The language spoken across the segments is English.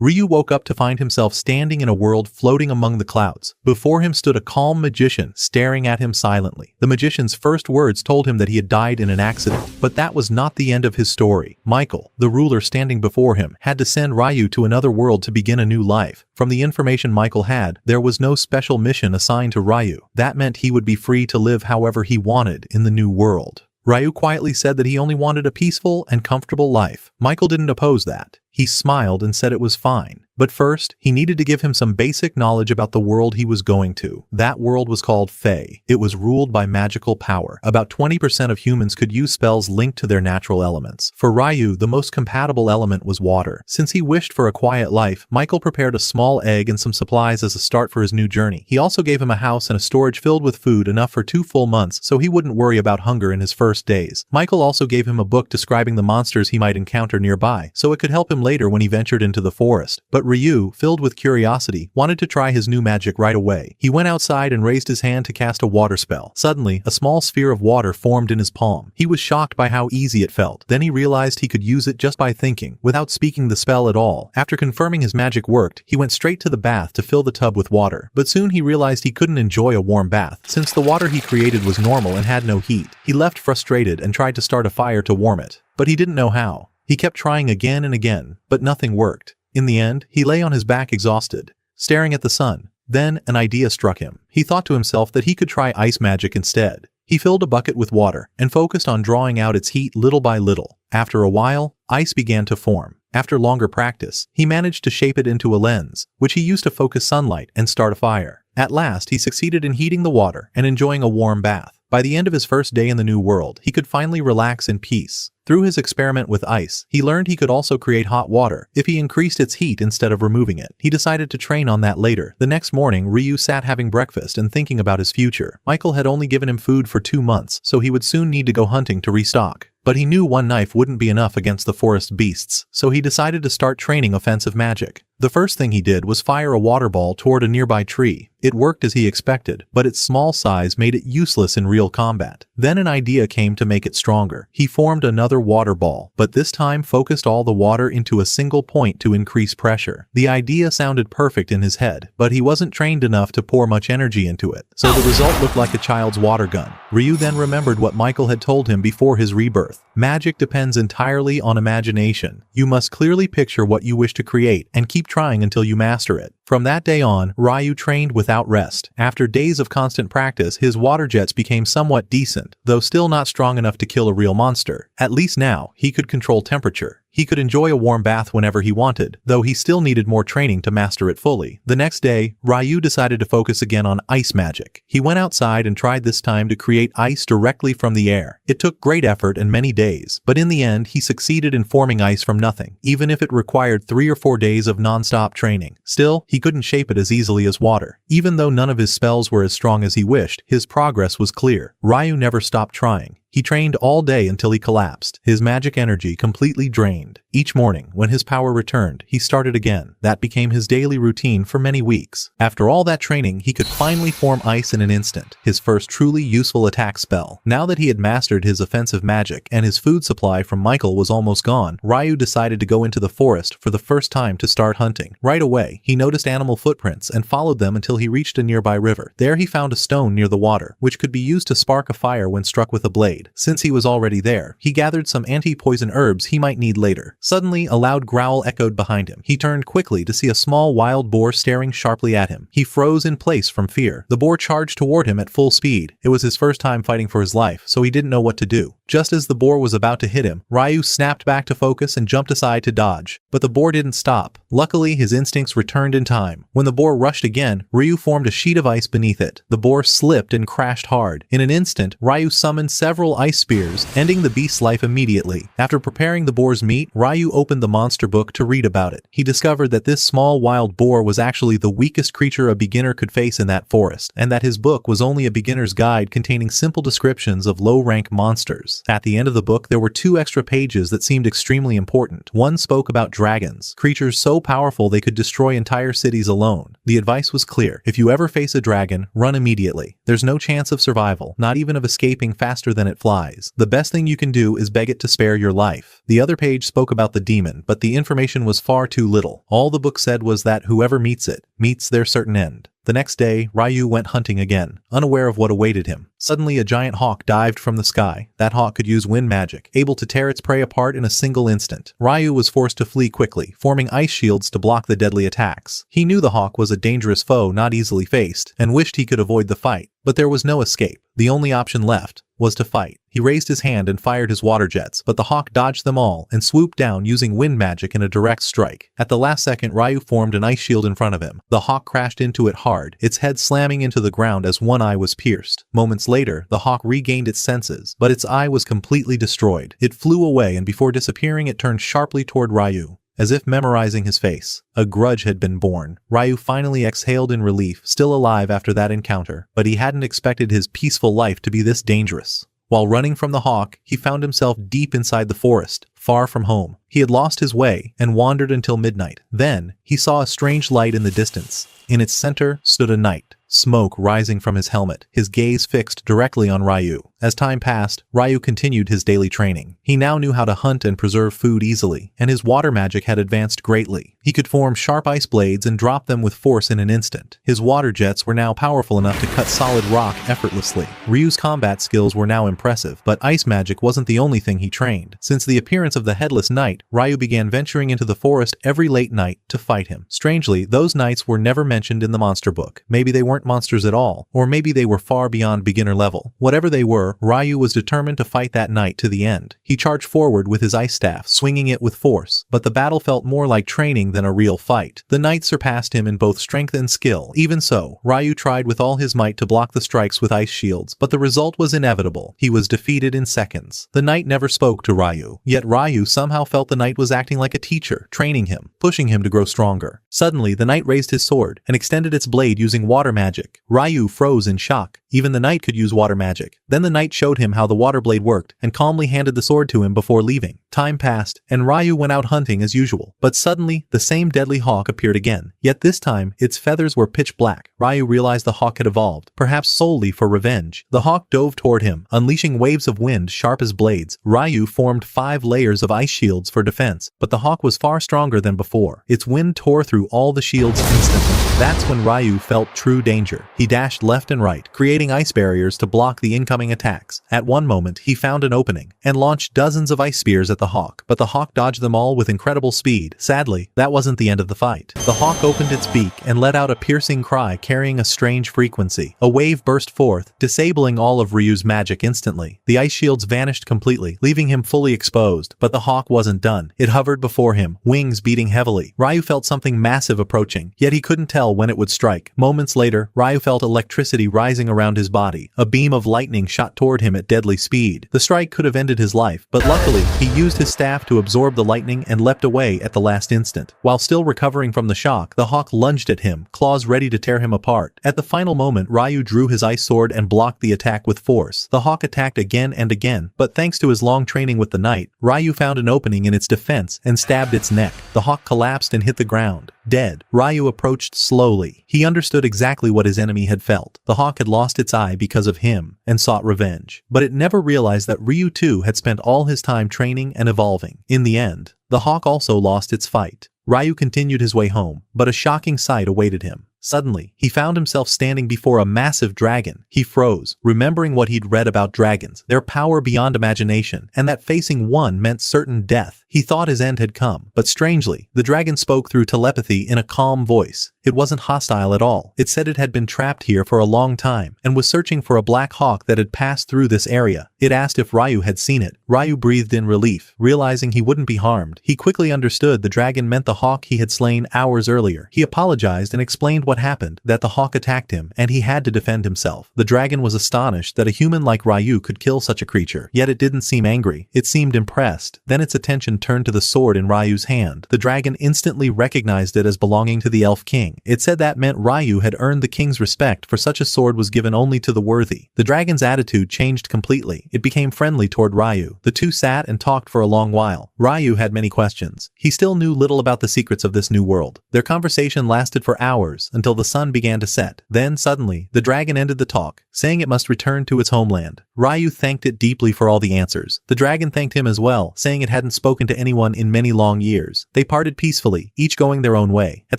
Ryu woke up to find himself standing in a world floating among the clouds. Before him stood a calm magician, staring at him silently. The magician's first words told him that he had died in an accident, but that was not the end of his story. Michael, the ruler standing before him, had to send Rayu to another world to begin a new life. From the information Michael had, there was no special mission assigned to Rayu. That meant he would be free to live however he wanted in the new world. Rayu quietly said that he only wanted a peaceful and comfortable life. Michael didn't oppose that. He smiled and said it was fine. But first, he needed to give him some basic knowledge about the world he was going to. That world was called Fae. It was ruled by magical power. About 20% of humans could use spells linked to their natural elements. For Rayu, the most compatible element was water. Since he wished for a quiet life, Michael prepared a small egg and some supplies as a start for his new journey. He also gave him a house and a storage filled with food enough for 2 full months so he wouldn't worry about hunger in his first days. Michael also gave him a book describing the monsters he might encounter nearby, so it could help him later when he ventured into the forest. But Ryu, filled with curiosity, wanted to try his new magic right away. He went outside and raised his hand to cast a water spell. Suddenly, a small sphere of water formed in his palm. He was shocked by how easy it felt. Then he realized he could use it just by thinking, without speaking the spell at all. After confirming his magic worked, he went straight to the bath to fill the tub with water. But soon he realized he couldn't enjoy a warm bath, since the water he created was normal and had no heat. He left frustrated and tried to start a fire to warm it. But he didn't know how. He kept trying again and again, but nothing worked. In the end, he lay on his back exhausted, staring at the sun. Then, an idea struck him. He thought to himself that he could try ice magic instead. He filled a bucket with water and focused on drawing out its heat little by little. After a while, ice began to form. After longer practice, he managed to shape it into a lens, which he used to focus sunlight and start a fire. At last, he succeeded in heating the water and enjoying a warm bath. By the end of his first day in the new world, he could finally relax in peace. Through his experiment with ice, he learned he could also create hot water if he increased its heat instead of removing it. He decided to train on that later. The next morning, Ryu sat having breakfast and thinking about his future. Michael had only given him food for 2 months, so he would soon need to go hunting to restock. But he knew one knife wouldn't be enough against the forest beasts, so he decided to start training offensive magic. The first thing he did was fire a water ball toward a nearby tree. It worked as he expected, but its small size made it useless in real combat. Then an idea came to make it stronger. He formed another water ball, but this time focused all the water into a single point to increase pressure. The idea sounded perfect in his head, but he wasn't trained enough to pour much energy into it, so the result looked like a child's water gun. Ryu then remembered what Michael had told him before his rebirth. Magic depends entirely on imagination. You must clearly picture what you wish to create and keep trying until you master it. From that day on, Rayu trained without rest. After days of constant practice, his water jets became somewhat decent, though still not strong enough to kill a real monster. At least now, he could control temperature. He could enjoy a warm bath whenever he wanted, though he still needed more training to master it fully. The next day, Rayu decided to focus again on ice magic. He went outside and tried this time to create ice directly from the air. It took great effort and many days, but in the end, he succeeded in forming ice from nothing, even if it required 3 or 4 days of non-stop training. Still, he couldn't shape it as easily as water. Even though none of his spells were as strong as he wished, his progress was clear. Rayu never stopped trying. He trained all day until he collapsed, his magic energy completely drained. Each morning, when his power returned, he started again. That became his daily routine for many weeks. After all that training, he could finally form ice in an instant, his first truly useful attack spell. Now that he had mastered his offensive magic and his food supply from Michael was almost gone, Rayu decided to go into the forest for the first time to start hunting. Right away, he noticed animal footprints and followed them until he reached a nearby river. There he found a stone near the water, which could be used to spark a fire when struck with a blade. Since he was already there, he gathered some anti-poison herbs he might need later. Suddenly, a loud growl echoed behind him. He turned quickly to see a small wild boar staring sharply at him. He froze in place from fear. The boar charged toward him at full speed. It was his first time fighting for his life, so he didn't know what to do. Just as the boar was about to hit him, Rayu snapped back to focus and jumped aside to dodge. But the boar didn't stop. Luckily, his instincts returned in time. When the boar rushed again, Ryu formed a sheet of ice beneath it. The boar slipped and crashed hard. In an instant, Rayu summoned several ice spears, ending the beast's life immediately. After preparing the boar's meat, Rayu opened the monster book to read about it. He discovered that this small wild boar was actually the weakest creature a beginner could face in that forest, and that his book was only a beginner's guide containing simple descriptions of low-rank monsters. At the end of the book, there were 2 extra pages that seemed extremely important. One spoke about dragons, creatures so powerful they could destroy entire cities alone. The advice was clear. If you ever face a dragon, run immediately. There's no chance of survival, not even of escaping faster than it flies. The best thing you can do is beg it to spare your life. The other page spoke about the demon, but the information was far too little. All the book said was that whoever meets it, meets their certain end. The next day, Rayu went hunting again, unaware of what awaited him. Suddenly a giant hawk dived from the sky. That hawk could use wind magic, able to tear its prey apart in a single instant. Rayu was forced to flee quickly, forming ice shields to block the deadly attacks. He knew the hawk was a dangerous foe not easily faced, and wished he could avoid the fight. But there was no escape. The only option left was to fight. He raised his hand and fired his water jets, but the hawk dodged them all and swooped down using wind magic in a direct strike. At the last second, Rayu formed an ice shield in front of him. The hawk crashed into it hard, its head slamming into the ground as one eye was pierced. Moments later, the hawk regained its senses, but its eye was completely destroyed. It flew away, and before disappearing, it turned sharply toward Rayu, as if memorizing his face. A grudge had been born. Rayu finally exhaled in relief, still alive after that encounter, but he hadn't expected his peaceful life to be this dangerous. While running from the hawk, he found himself deep inside the forest, far from home. He had lost his way and wandered until midnight. Then, he saw a strange light in the distance. In its center stood a knight, smoke rising from his helmet, his gaze fixed directly on Rayu. As time passed, Rayu continued his daily training. He now knew how to hunt and preserve food easily, and his water magic had advanced greatly. He could form sharp ice blades and drop them with force in an instant. His water jets were now powerful enough to cut solid rock effortlessly. Ryu's combat skills were now impressive, but ice magic wasn't the only thing he trained. Since the appearance of the Headless Knight, Rayu began venturing into the forest every late night to fight him. Strangely, those knights were never mentioned in the monster book. Maybe they weren't monsters at all, or maybe they were far beyond beginner level. Whatever they were, Rayu was determined to fight that knight to the end. He charged forward with his ice staff, swinging it with force, but the battle felt more like training than a real fight. The knight surpassed him in both strength and skill. Even so, Rayu tried with all his might to block the strikes with ice shields, but the result was inevitable. He was defeated in seconds. The knight never spoke to Rayu, yet Rayu somehow felt the knight was acting like a teacher, training him, pushing him to grow stronger. Suddenly, the knight raised his sword and extended its blade using water magic. Rayu froze in shock. Even the knight could use water magic. Then the knight showed him how the water blade worked and calmly handed the sword to him before leaving. Time passed, and Rayu went out hunting as usual. But suddenly, the same deadly hawk appeared again. Yet this time, its feathers were pitch black. Rayu realized the hawk had evolved, perhaps solely for revenge. The hawk dove toward him, unleashing waves of wind sharp as blades. Rayu formed 5 layers of ice shields for defense, but the hawk was far stronger than before. Its wind tore through all the shields instantly. That's when Rayu felt true danger. He dashed left and right, creating ice barriers to block the incoming attacks. At one moment, he found an opening and launched dozens of ice spears at the hawk, but the hawk dodged them all with incredible speed. Sadly, that wasn't the end of the fight. The hawk opened its beak and let out a piercing cry carrying a strange frequency. A wave burst forth, disabling all of Ryu's magic instantly. The ice shields vanished completely, leaving him fully exposed, but the hawk wasn't done. It hovered before him, wings beating heavily. Rayu felt something massive approaching, yet he couldn't tell when it would strike. Moments later, Rayu felt electricity rising around his body. A beam of lightning shot toward him at deadly speed. The strike could have ended his life, but luckily, he used his staff to absorb the lightning and leapt away at the last instant. While still recovering from the shock, the hawk lunged at him, claws ready to tear him apart. At the final moment, Rayu drew his ice sword and blocked the attack with force. The hawk attacked again and again, but thanks to his long training with the knight, Rayu found an opening in its defense and stabbed its neck. The hawk collapsed and hit the ground. Dead, Rayu approached slowly. He understood exactly what his enemy had felt. The hawk had lost its eye because of him and sought revenge. But it never realized that Ryu too had spent all his time training and evolving. In the end, the hawk also lost its fight. Rayu continued his way home, but a shocking sight awaited him. Suddenly, he found himself standing before a massive dragon. He froze, remembering what he'd read about dragons, their power beyond imagination, and that facing one meant certain death. He thought his end had come, but strangely, the dragon spoke through telepathy in a calm voice. It wasn't hostile at all. It said it had been trapped here for a long time and was searching for a black hawk that had passed through this area. It asked if Rayu had seen it. Rayu breathed in relief, realizing he wouldn't be harmed. He quickly understood the dragon meant the hawk he had slain hours earlier. He apologized and explained what happened, that the hawk attacked him and he had to defend himself. The dragon was astonished that a human like Rayu could kill such a creature, yet it didn't seem angry. It seemed impressed. Then its attention turned to the sword in Ryu's hand. The dragon instantly recognized it as belonging to the elf king. It said that meant Rayu had earned the king's respect, for such a sword was given only to the worthy. The dragon's attitude changed completely. It became friendly toward Rayu. The two sat and talked for a long while. Rayu had many questions. He still knew little about the secrets of this new world. Their conversation lasted for hours until until the sun began to set. Then, suddenly, the dragon ended the talk, saying it must return to its homeland. Rayu thanked it deeply for all the answers. The dragon thanked him as well, saying it hadn't spoken to anyone in many long years. They parted peacefully, each going their own way. At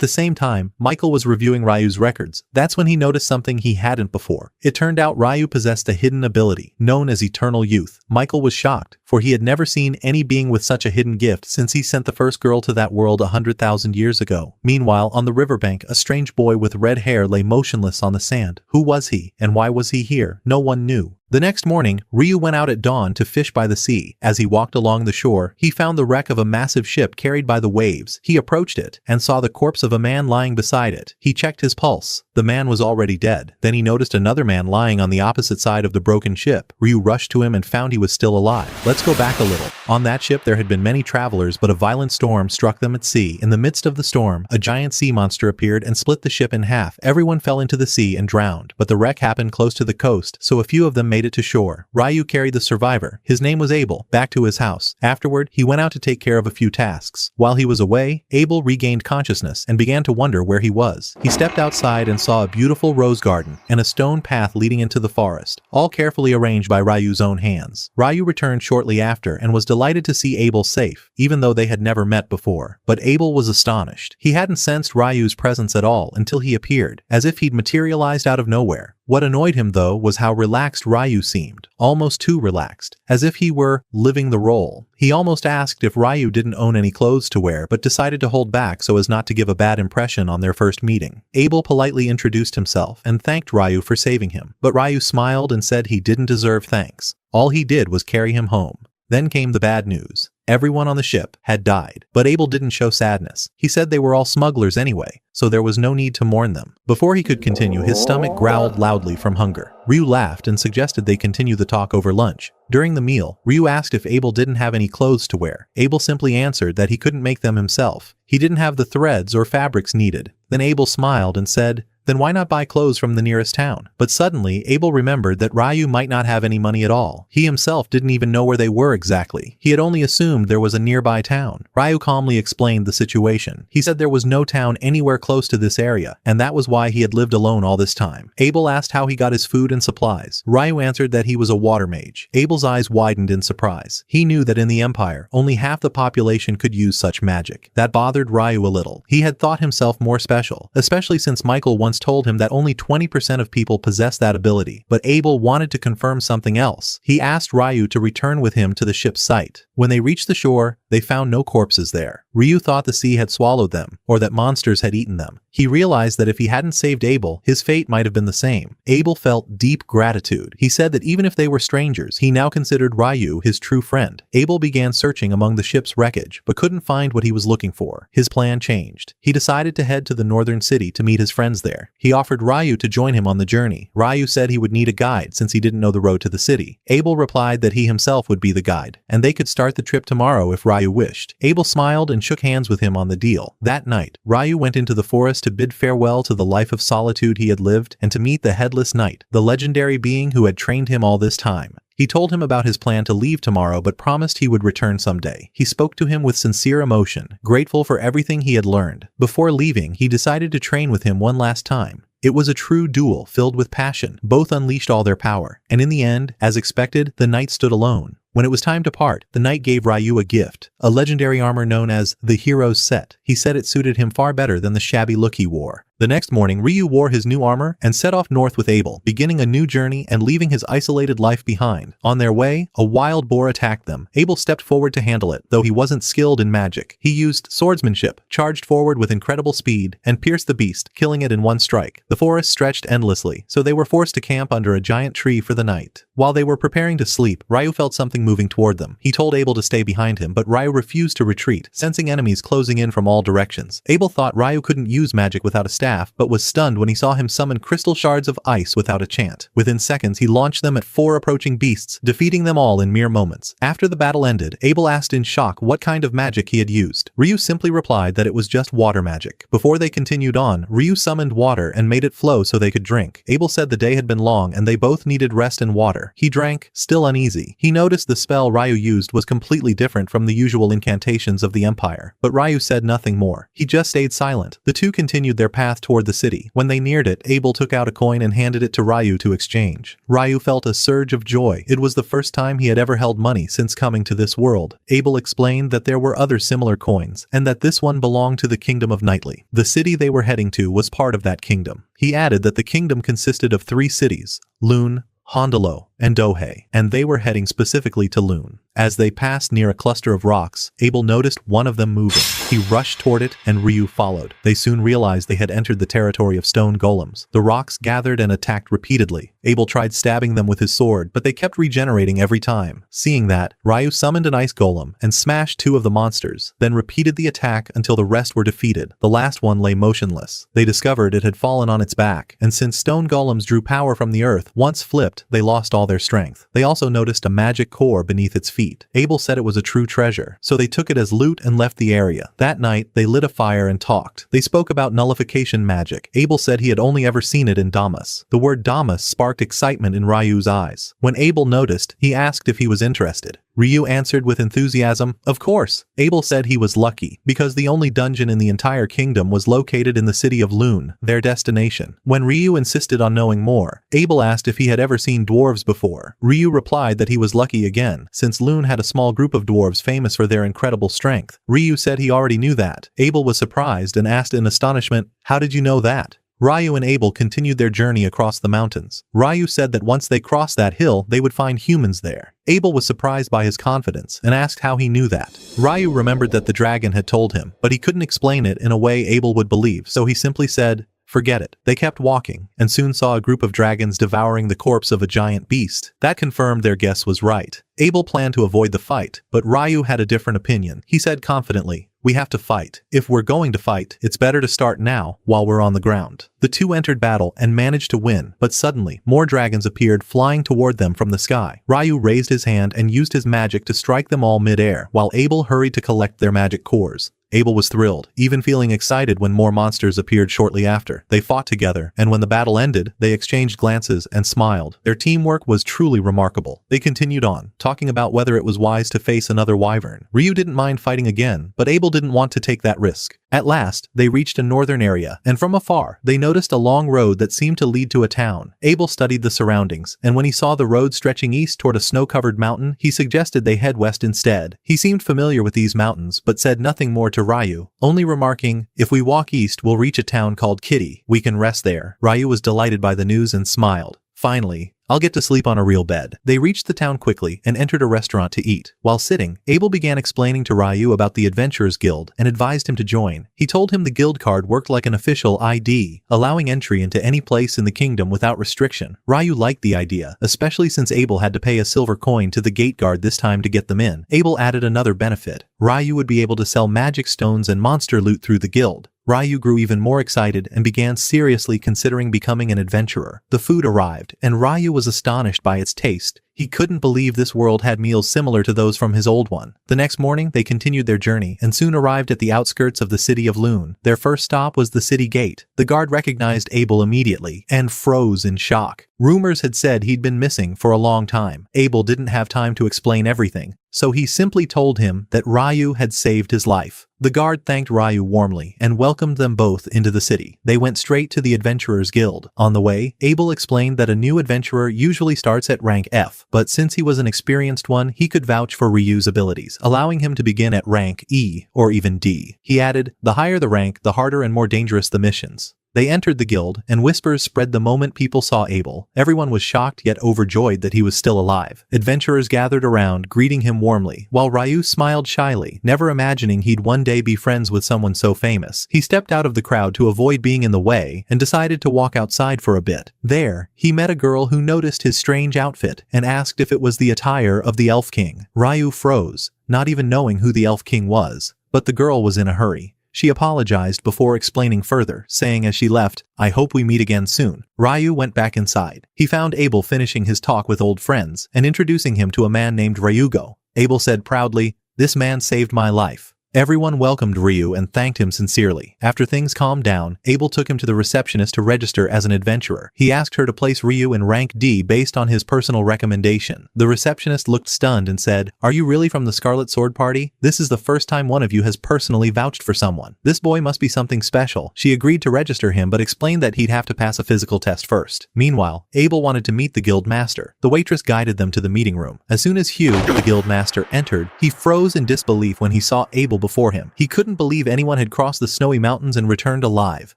the same time, Michael was reviewing Ryu's records. That's when he noticed something he hadn't before. It turned out Rayu possessed a hidden ability, known as Eternal Youth. Michael was shocked, for he had never seen any being with such a hidden gift since he sent the first girl to that world 100,000 years ago. Meanwhile, on the riverbank, a strange boy with red hair lay motionless on the sand. Who was he, and why was he here? No one knew. The next morning, Ryu went out at dawn to fish by the sea. As he walked along the shore, he found the wreck of a massive ship carried by the waves. He approached it and saw the corpse of a man lying beside it. He checked his pulse. The man was already dead. Then he noticed another man lying on the opposite side of the broken ship. Ryu rushed to him and found he was still alive. Let's go back a little. On that ship there had been many travelers, but a violent storm struck them at sea. In the midst of the storm, a giant sea monster appeared and split the ship in half. Everyone fell into the sea and drowned, but the wreck happened close to the coast, so a few of them made it to shore. Ryu carried the survivor, his name was Abel, back to his house. Afterward, he went out to take care of a few tasks. While he was away, Abel regained consciousness and began to wonder where he was. He stepped outside and saw a beautiful rose garden and a stone path leading into the forest, all carefully arranged by Ryu's own hands. Ryu returned shortly after and was delighted to see Abel safe, even though they had never met before. But Abel was astonished. He hadn't sensed Ryu's presence at all until he appeared, as if he'd materialized out of nowhere. What annoyed him, though, was how relaxed Ryu seemed, almost too relaxed, as if he were living the role. He almost asked if Ryu didn't own any clothes to wear, but decided to hold back so as not to give a bad impression on their first meeting. Abel politely introduced himself and thanked Ryu for saving him, but Ryu smiled and said he didn't deserve thanks. All he did was carry him home. Then came the bad news. Everyone on the ship had died, but Abel didn't show sadness. He said they were all smugglers anyway, so there was no need to mourn them. Before he could continue, his stomach growled loudly from hunger. Ryu laughed and suggested they continue the talk over lunch. During the meal, Ryu asked if Abel didn't have any clothes to wear. Abel simply answered that he couldn't make them himself. He didn't have the threads or fabrics needed. Then Abel smiled and said, "Then why not buy clothes from the nearest town?" But suddenly, Abel remembered that Ryu might not have any money at all. He himself didn't even know where they were exactly. He had only assumed there was a nearby town. Ryu calmly explained the situation. He said there was no town anywhere close to this area, and that was why he had lived alone all this time. Abel asked how he got his food and supplies. Ryu answered that he was a water mage. Abel's eyes widened in surprise. He knew that in the Empire, only half the population could use such magic. That bothered Ryu a little. He had thought himself more special, especially since Michael once told him that only 20% of people possess that ability. But Abel wanted to confirm something else. He asked Ryu to return with him to the ship's site. When they reached the shore, they found no corpses there. Ryu thought the sea had swallowed them, or that monsters had eaten them. He realized that if he hadn't saved Abel, his fate might have been the same. Abel felt deep gratitude. He said that even if they were strangers, he now considered Ryu his true friend. Abel began searching among the ship's wreckage, but couldn't find what he was looking for. His plan changed. He decided to head to the northern city to meet his friends there. He offered Ryu to join him on the journey. Ryu said he would need a guide since he didn't know the road to the city. Abel replied that he himself would be the guide, and they could start the trip tomorrow if Ryu wished. Abel smiled and shook hands with him on the deal. That night, Ryu went into the forest to bid farewell to the life of solitude he had lived and to meet the Headless Knight, the legendary being who had trained him all this time. He told him about his plan to leave tomorrow but promised he would return someday. He spoke to him with sincere emotion, grateful for everything he had learned. Before leaving, he decided to train with him one last time. It was a true duel filled with passion. Both unleashed all their power, and in the end, as expected, the knight stood alone. When it was time to part, the knight gave Ryu a gift, a legendary armor known as the Hero's Set. He said it suited him far better than the shabby look he wore. The next morning, Ryu wore his new armor and set off north with Abel, beginning a new journey and leaving his isolated life behind. On their way, a wild boar attacked them. Abel stepped forward to handle it, though he wasn't skilled in magic. He used swordsmanship, charged forward with incredible speed, and pierced the beast, killing it in one strike. The forest stretched endlessly, so they were forced to camp under a giant tree for the night. While they were preparing to sleep, Ryu felt something moving toward them. He told Abel to stay behind him, but Ryu refused to retreat, sensing enemies closing in from all directions. Abel thought Ryu couldn't use magic without a staff, but was stunned when he saw him summon crystal shards of ice without a chant. Within seconds, he launched them at 4 approaching beasts, defeating them all in mere moments. After the battle ended, Abel asked in shock what kind of magic he had used. Ryu simply replied that it was just water magic. Before they continued on, Ryu summoned water and made it flow so they could drink. Abel said the day had been long and they both needed rest and water. He drank, still uneasy. He noticed the spell Ryu used was completely different from the usual incantations of the Empire, but Ryu said nothing more. He just stayed silent. The two continued their path path toward the city. When they neared it, Abel took out a coin and handed it to Rayu to exchange. Rayu felt a surge of joy. It was the first time he had ever held money since coming to this world. Abel explained that there were other similar coins, and that this one belonged to the kingdom of Nightly. The city they were heading to was part of that kingdom. He added that the kingdom consisted of 3 cities: Lune, Hondolo, and Dohei, and they were heading specifically to Lune. As they passed near a cluster of rocks, Abel noticed one of them moving. He rushed toward it, and Ryu followed. They soon realized they had entered the territory of stone golems. The rocks gathered and attacked repeatedly. Abel tried stabbing them with his sword, but they kept regenerating every time. Seeing that, Ryu summoned an ice golem and smashed 2 of the monsters, then repeated the attack until the rest were defeated. The last one lay motionless. They discovered it had fallen on its back, and since stone golems drew power from the earth, once flipped, they lost all their strength. They also noticed a magic core beneath its feet. Abel said it was a true treasure, so they took it as loot and left the area. That night, they lit a fire and talked. They spoke about nullification magic. Abel said he had only ever seen it in Damas. The word Damas sparked excitement in Ryu's eyes. When Abel noticed, he asked if he was interested. Ryu answered with enthusiasm, "Of course." Abel said he was lucky, because the only dungeon in the entire kingdom was located in the city of Lune, their destination. When Ryu insisted on knowing more, Abel asked if he had ever seen dwarves before. Ryu replied that he was lucky again, since Lune had a small group of dwarves famous for their incredible strength. Ryu said he already knew that. Abel was surprised and asked in astonishment, "How did you know that?" Ryu and Abel continued their journey across the mountains. Ryu said that once they crossed that hill, they would find humans there. Abel was surprised by his confidence and asked how he knew that. Ryu remembered that the dragon had told him, but he couldn't explain it in a way Abel would believe, so he simply said, "Forget it." They kept walking, and soon saw a group of dragons devouring the corpse of a giant beast. That confirmed their guess was right. Abel planned to avoid the fight, but Ryu had a different opinion. He said confidently, "We have to fight. If we're going to fight, it's better to start now, while we're on the ground." The two entered battle and managed to win, but suddenly, more dragons appeared flying toward them from the sky. Ryu raised his hand and used his magic to strike them all mid-air, while Abel hurried to collect their magic cores. Abel was thrilled, even feeling excited when more monsters appeared shortly after. They fought together, and when the battle ended, they exchanged glances and smiled. Their teamwork was truly remarkable. They continued on, talking about whether it was wise to face another wyvern. Ryu didn't mind fighting again, but Abel didn't want to take that risk. At last, they reached a northern area, and from afar, they noticed a long road that seemed to lead to a town. Abel studied the surroundings, and when he saw the road stretching east toward a snow-covered mountain, he suggested they head west instead. He seemed familiar with these mountains, but said nothing more to Ryu, only remarking, "If we walk east, we'll reach a town called Kitty. We can rest there." Ryu was delighted by the news and smiled. "Finally, I'll get to sleep on a real bed." They reached the town quickly and entered a restaurant to eat. While sitting, Abel began explaining to Ryu about the Adventurers Guild and advised him to join. He told him the guild card worked like an official ID, allowing entry into any place in the kingdom without restriction. Ryu liked the idea, especially since Abel had to pay a silver coin to the gate guard this time to get them in. Abel added another benefit. Ryu would be able to sell magic stones and monster loot through the guild. Ryu grew even more excited and began seriously considering becoming an adventurer. The food arrived, and Ryu was astonished by its taste. He couldn't believe this world had meals similar to those from his old one. The next morning, they continued their journey and soon arrived at the outskirts of the city of Lune. Their first stop was the city gate. The guard recognized Abel immediately and froze in shock. Rumors had said he'd been missing for a long time. Abel didn't have time to explain everything, so he simply told him that Ryu had saved his life. The guard thanked Ryu warmly and welcomed them both into the city. They went straight to the Adventurers Guild. On the way, Abel explained that a new adventurer usually starts at rank F, but since he was an experienced one, he could vouch for Ryu's abilities, allowing him to begin at rank E or even D. He added, "The higher the rank, the harder and more dangerous the missions." They entered the guild, and whispers spread the moment people saw Abel. Everyone was shocked yet overjoyed that he was still alive. Adventurers gathered around, greeting him warmly, while Ryu smiled shyly, never imagining he'd one day be friends with someone so famous. He stepped out of the crowd to avoid being in the way, and decided to walk outside for a bit. There, he met a girl who noticed his strange outfit, and asked if it was the attire of the Elf King. Ryu froze, not even knowing who the Elf King was, but the girl was in a hurry. She apologized before explaining further, saying as she left, "I hope we meet again soon." Ryu went back inside. He found Abel finishing his talk with old friends and introducing him to a man named Ryugo. Abel said proudly, "This man saved my life." Everyone welcomed Ryu and thanked him sincerely. After things calmed down, Abel took him to the receptionist to register as an adventurer. He asked her to place Ryu in rank D based on his personal recommendation. The receptionist looked stunned and said, "Are you really from the Scarlet Sword Party? This is the first time one of you has personally vouched for someone. This boy must be something special." She agreed to register him but explained that he'd have to pass a physical test first. Meanwhile, Abel wanted to meet the guild master. The waitress guided them to the meeting room. As soon as Hugh, the guild master, entered, he froze in disbelief when he saw Abel before him. He couldn't believe anyone had crossed the snowy mountains and returned alive.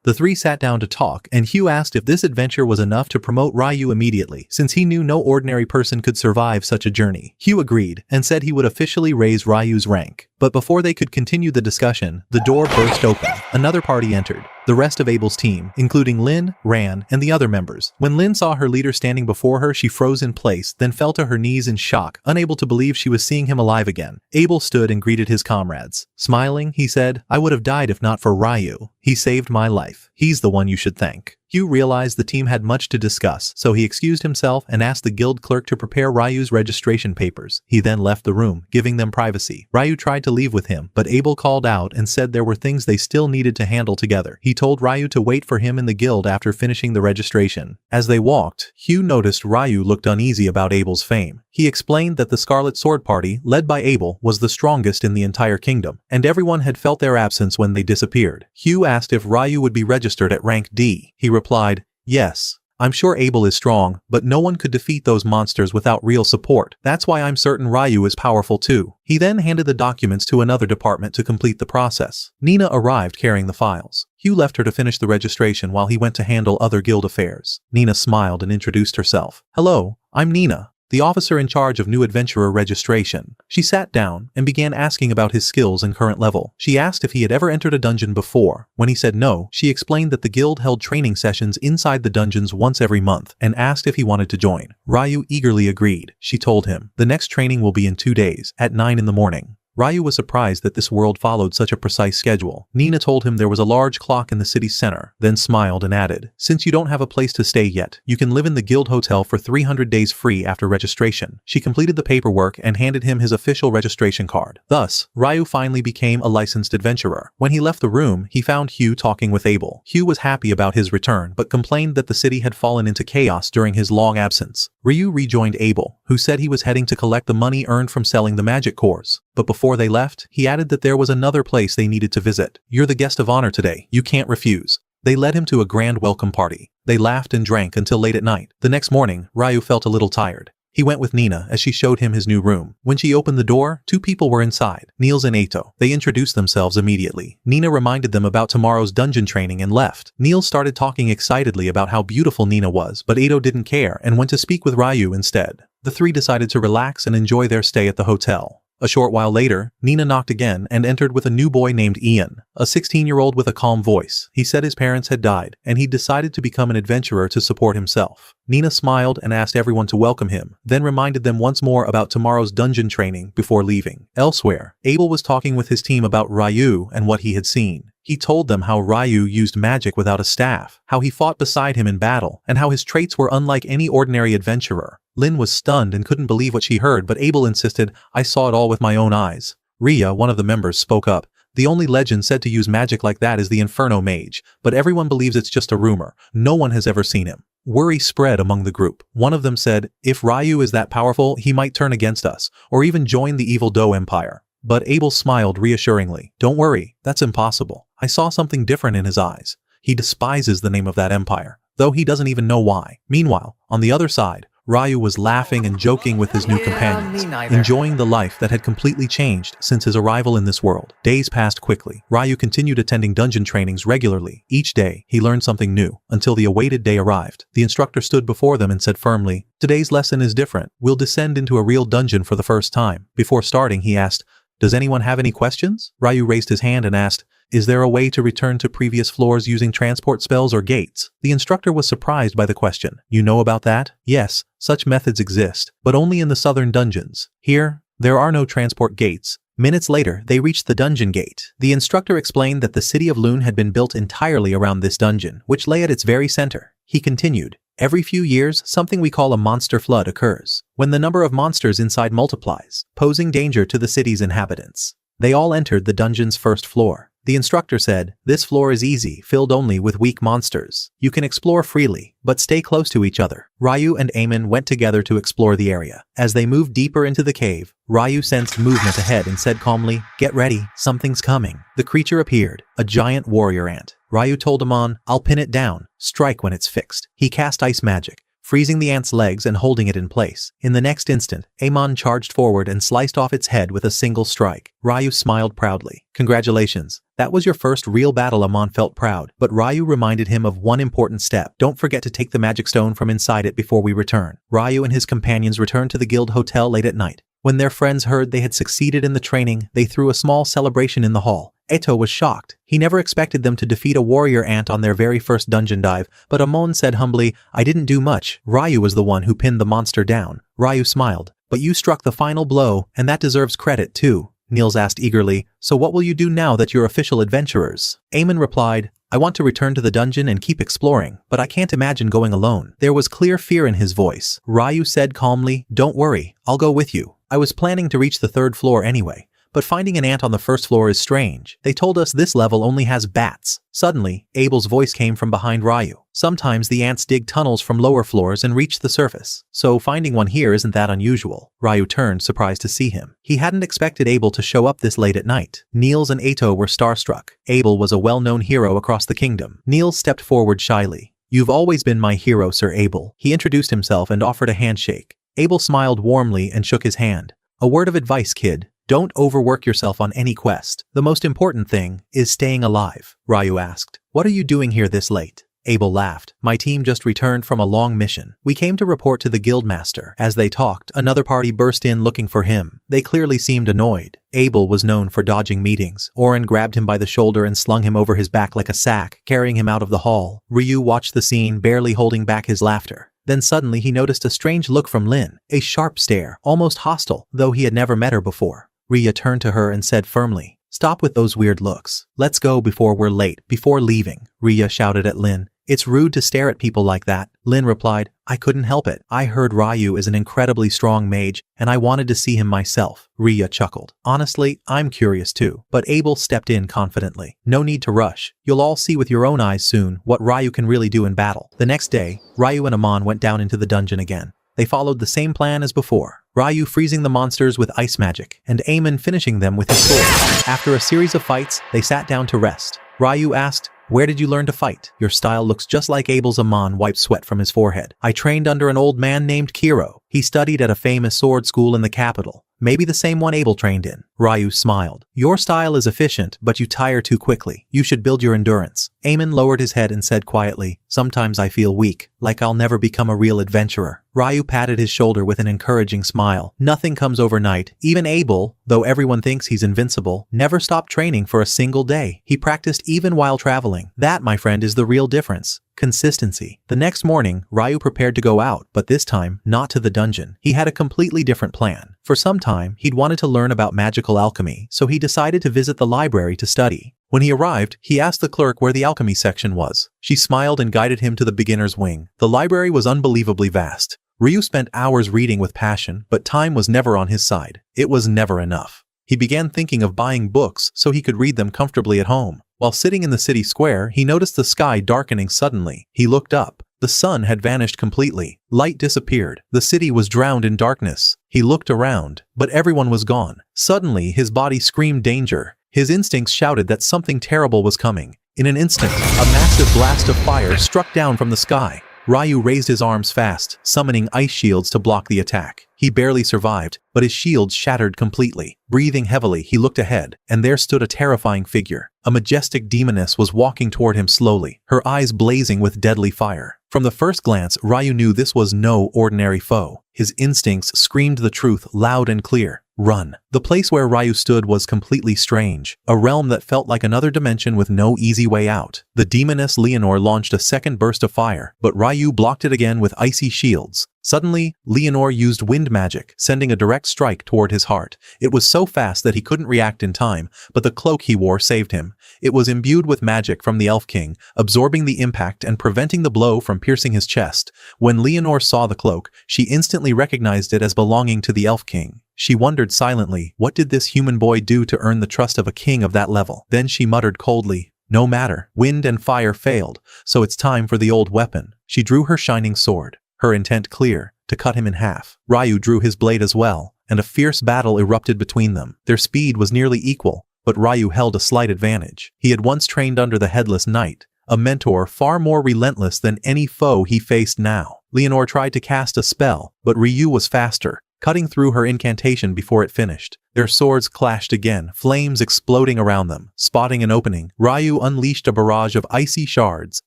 The three sat down to talk, and Hugh asked if this adventure was enough to promote Rayu immediately, since he knew no ordinary person could survive such a journey. Hugh agreed, and said he would officially raise Rayu's rank. But before they could continue the discussion, the door burst open. Another party entered. The rest of Abel's team, including Lynn, Ran, and the other members. When Lynn saw her leader standing before her, she froze in place, then fell to her knees in shock, unable to believe she was seeing him alive again. Abel stood and greeted his comrades. Smiling, he said, "I would have died if not for Rayu. He saved my life. He's the one you should thank." Hugh realized the team had much to discuss, so he excused himself and asked the guild clerk to prepare Rayu's registration papers. He then left the room, giving them privacy. Rayu tried to leave with him, but Abel called out and said there were things they still needed to handle together. He told Rayu to wait for him in the guild after finishing the registration. As they walked, Hugh noticed Rayu looked uneasy about Abel's fame. He explained that the Scarlet Sword Party, led by Abel, was the strongest in the entire kingdom, and everyone had felt their absence when they disappeared. Hugh asked if Rayu would be registered at rank D. He replied, "Yes. I'm sure Abel is strong, but no one could defeat those monsters without real support. That's why I'm certain Rayu is powerful too." He then handed the documents to another department to complete the process. Nina arrived carrying the files. Hugh left her to finish the registration while he went to handle other guild affairs. Nina smiled and introduced herself. "Hello, I'm Nina, the officer in charge of new adventurer registration." She sat down and began asking about his skills and current level. She asked if he had ever entered a dungeon before. When he said no, she explained that the guild held training sessions inside the dungeons once every month and asked if he wanted to join. Rayu eagerly agreed. She told him, "The next training will be in 2 days, at 9 in the morning." Rayu was surprised that this world followed such a precise schedule. Nina told him there was a large clock in the city's center, then smiled and added, "Since you don't have a place to stay yet, you can live in the guild hotel for 300 days free after registration." She completed the paperwork and handed him his official registration card. Thus, Rayu finally became a licensed adventurer. When he left the room, he found Hugh talking with Abel. Hugh was happy about his return, but complained that the city had fallen into chaos during his long absence. Ryu rejoined Abel, who said he was heading to collect the money earned from selling the magic cores. But before they left, he added that there was another place they needed to visit. "You're the guest of honor today. You can't refuse." They led him to a grand welcome party. They laughed and drank until late at night. The next morning, Rayu felt a little tired. He went with Nina as she showed him his new room. When she opened the door, 2 people were inside, Niels and Ato. They introduced themselves immediately. Nina reminded them about tomorrow's dungeon training and left. Niels started talking excitedly about how beautiful Nina was, but Ato didn't care and went to speak with Rayu instead. The 3 decided to relax and enjoy their stay at the hotel. A short while later, Nina knocked again and entered with a new boy named Ian, a 16-year-old with a calm voice. He said his parents had died, and he decided to become an adventurer to support himself. Nina smiled and asked everyone to welcome him, then reminded them once more about tomorrow's dungeon training before leaving. Elsewhere, Abel was talking with his team about Rayu and what he had seen. He told them how Rayu used magic without a staff, how he fought beside him in battle, and how his traits were unlike any ordinary adventurer. Lynn was stunned and couldn't believe what she heard, but Abel insisted, "I saw it all with my own eyes." Rhea, one of the members, spoke up. "The only legend said to use magic like that is the Inferno Mage, but everyone believes it's just a rumor. No one has ever seen him." Worry spread among the group. One of them said, "If Rayu is that powerful, he might turn against us, or even join the evil Do Empire." But Abel smiled reassuringly. "Don't worry, that's impossible. I saw something different in his eyes. He despises the name of that empire, though he doesn't even know why." Meanwhile, on the other side, Rayu was laughing and joking with his new companions, enjoying the life that had completely changed since his arrival in this world. Days passed quickly. Rayu continued attending dungeon trainings regularly. Each day, he learned something new, until the awaited day arrived. The instructor stood before them and said firmly, "Today's lesson is different. We'll descend into a real dungeon for the first time." Before starting, he asked, "Does anyone have any questions?" Rayu raised his hand and asked, "Is there a way to return to previous floors using transport spells or gates?" The instructor was surprised by the question. "You know about that?" "Yes, such methods exist, but only in the southern dungeons. Here, there are no transport gates." Minutes later, they reached the dungeon gate. The instructor explained that the city of Lune had been built entirely around this dungeon, which lay at its very center. He continued, "Every few years, something we call a monster flood occurs, when the number of monsters inside multiplies, posing danger to the city's inhabitants. They all entered the dungeon's first floor. The instructor said, "This floor is easy, filled only with weak monsters. You can explore freely, but stay close to each other." Rayu and Eamon went together to explore the area. As they moved deeper into the cave, Rayu sensed movement ahead and said calmly, "Get ready, something's coming." The creature appeared, a giant warrior ant. Rayu told Amon, "I'll pin it down. Strike when it's fixed." He cast ice magic, freezing the ant's legs and holding it in place. In the next instant, Amon charged forward and sliced off its head with a single strike. Rayu smiled proudly. "Congratulations. That was your first real battle." Amon felt proud, but Rayu reminded him of one important step. "Don't forget to take the magic stone from inside it before we return." Rayu and his companions returned to the guild hotel late at night. When their friends heard they had succeeded in the training, they threw a small celebration in the hall. Eto was shocked. He never expected them to defeat a warrior ant on their very first dungeon dive, but Amon said humbly, "I didn't do much. Rayu was the one who pinned the monster down." Rayu smiled. "But you struck the final blow, and that deserves credit too." Niels asked eagerly, "So what will you do now that you're official adventurers?" Eamon replied, "I want to return to the dungeon and keep exploring, but I can't imagine going alone." There was clear fear in his voice. Rayu said calmly, "Don't worry, I'll go with you. I was planning to reach the 3rd floor anyway. But finding an ant on the 1st floor is strange. They told us this level only has bats." Suddenly, Abel's voice came from behind Rayu. "Sometimes the ants dig tunnels from lower floors and reach the surface. So finding one here isn't that unusual." Rayu turned, surprised to see him. He hadn't expected Abel to show up this late at night. Niels and Eto were starstruck. Abel was a well-known hero across the kingdom. Niels stepped forward shyly. "You've always been my hero, Sir Abel." He introduced himself and offered a handshake. Abel smiled warmly and shook his hand. "A word of advice, kid. Don't overwork yourself on any quest. The most important thing is staying alive." Rayu asked, "What are you doing here this late?" Abel laughed. "My team just returned from a long mission. We came to report to the guildmaster." As they talked, another party burst in looking for him. They clearly seemed annoyed. Abel was known for dodging meetings. Oren grabbed him by the shoulder and slung him over his back like a sack, carrying him out of the hall. Ryu watched the scene, barely holding back his laughter. Then suddenly he noticed a strange look from Lin, a sharp stare, almost hostile, though he had never met her before. Rhea turned to her and said firmly, "Stop with those weird looks. Let's go before we're late." Before leaving, Rhea shouted at Lin, "It's rude to stare at people like that." Lin replied, "I couldn't help it. I heard Rayu is an incredibly strong mage, and I wanted to see him myself." Rhea chuckled. "Honestly, I'm curious too." But Abel stepped in confidently. "No need to rush. You'll all see with your own eyes soon what Rayu can really do in battle." The next day, Rayu and Amon went down into the dungeon again. They followed the same plan as before. Rayu freezing the monsters with ice magic, and Eamon finishing them with his sword. After a series of fights, they sat down to rest. Rayu asked, "Where did you learn to fight? Your style looks just like Abel's." Amon wiped sweat from his forehead. "I trained under an old man named Kiro. He studied at a famous sword school in the capital. Maybe the same one Abel trained in." Rayu smiled. "Your style is efficient, but you tire too quickly. You should build your endurance." Eamon lowered his head and said quietly, "Sometimes I feel weak, like I'll never become a real adventurer." Rayu patted his shoulder with an encouraging smile. "Nothing comes overnight. Even Abel, though everyone thinks he's invincible, never stopped training for a single day. He practiced even while traveling. That, my friend, is the real difference. Consistency." The next morning, Rayu prepared to go out, but this time, not to the dungeon. He had a completely different plan. For some time, he'd wanted to learn about magical alchemy, so he decided to visit the library to study. When he arrived, he asked the clerk where the alchemy section was. She smiled and guided him to the beginner's wing. The library was unbelievably vast. Ryu spent hours reading with passion, but time was never on his side. It was never enough. He began thinking of buying books so he could read them comfortably at home. While sitting in the city square, he noticed the sky darkening suddenly. He looked up. The sun had vanished completely. Light disappeared. The city was drowned in darkness. He looked around, but everyone was gone. Suddenly, his body screamed danger. His instincts shouted that something terrible was coming. In an instant, a massive blast of fire struck down from the sky. Rayu raised his arms fast, summoning ice shields to block the attack. He barely survived, but his shields shattered completely. Breathing heavily, he looked ahead, and there stood a terrifying figure. A majestic demoness was walking toward him slowly, her eyes blazing with deadly fire. From the first glance, Rayu knew this was no ordinary foe. His instincts screamed the truth loud and clear. Run. The place where Rayu stood was completely strange, a realm that felt like another dimension with no easy way out. The Demoness Leonor launched a second burst of fire, but Rayu blocked it again with icy shields. Suddenly, Leonor used wind magic, sending a direct strike toward his heart. It was so fast that he couldn't react in time, but the cloak he wore saved him. It was imbued with magic from the Elf King, absorbing the impact and preventing the blow from piercing his chest. When Leonor saw the cloak, she instantly recognized it as belonging to the Elf King. She wondered silently, what did this human boy do to earn the trust of a king of that level? Then she muttered coldly, no matter, wind and fire failed, so it's time for the old weapon. She drew her shining sword, her intent clear, to cut him in half. Rayu drew his blade as well, and a fierce battle erupted between them. Their speed was nearly equal, but Rayu held a slight advantage. He had once trained under the Headless Knight, a mentor far more relentless than any foe he faced now. Leonor tried to cast a spell, but Ryu was faster, cutting through her incantation before it finished. Their swords clashed again, flames exploding around them. Spotting an opening, Rayu unleashed a barrage of icy shards,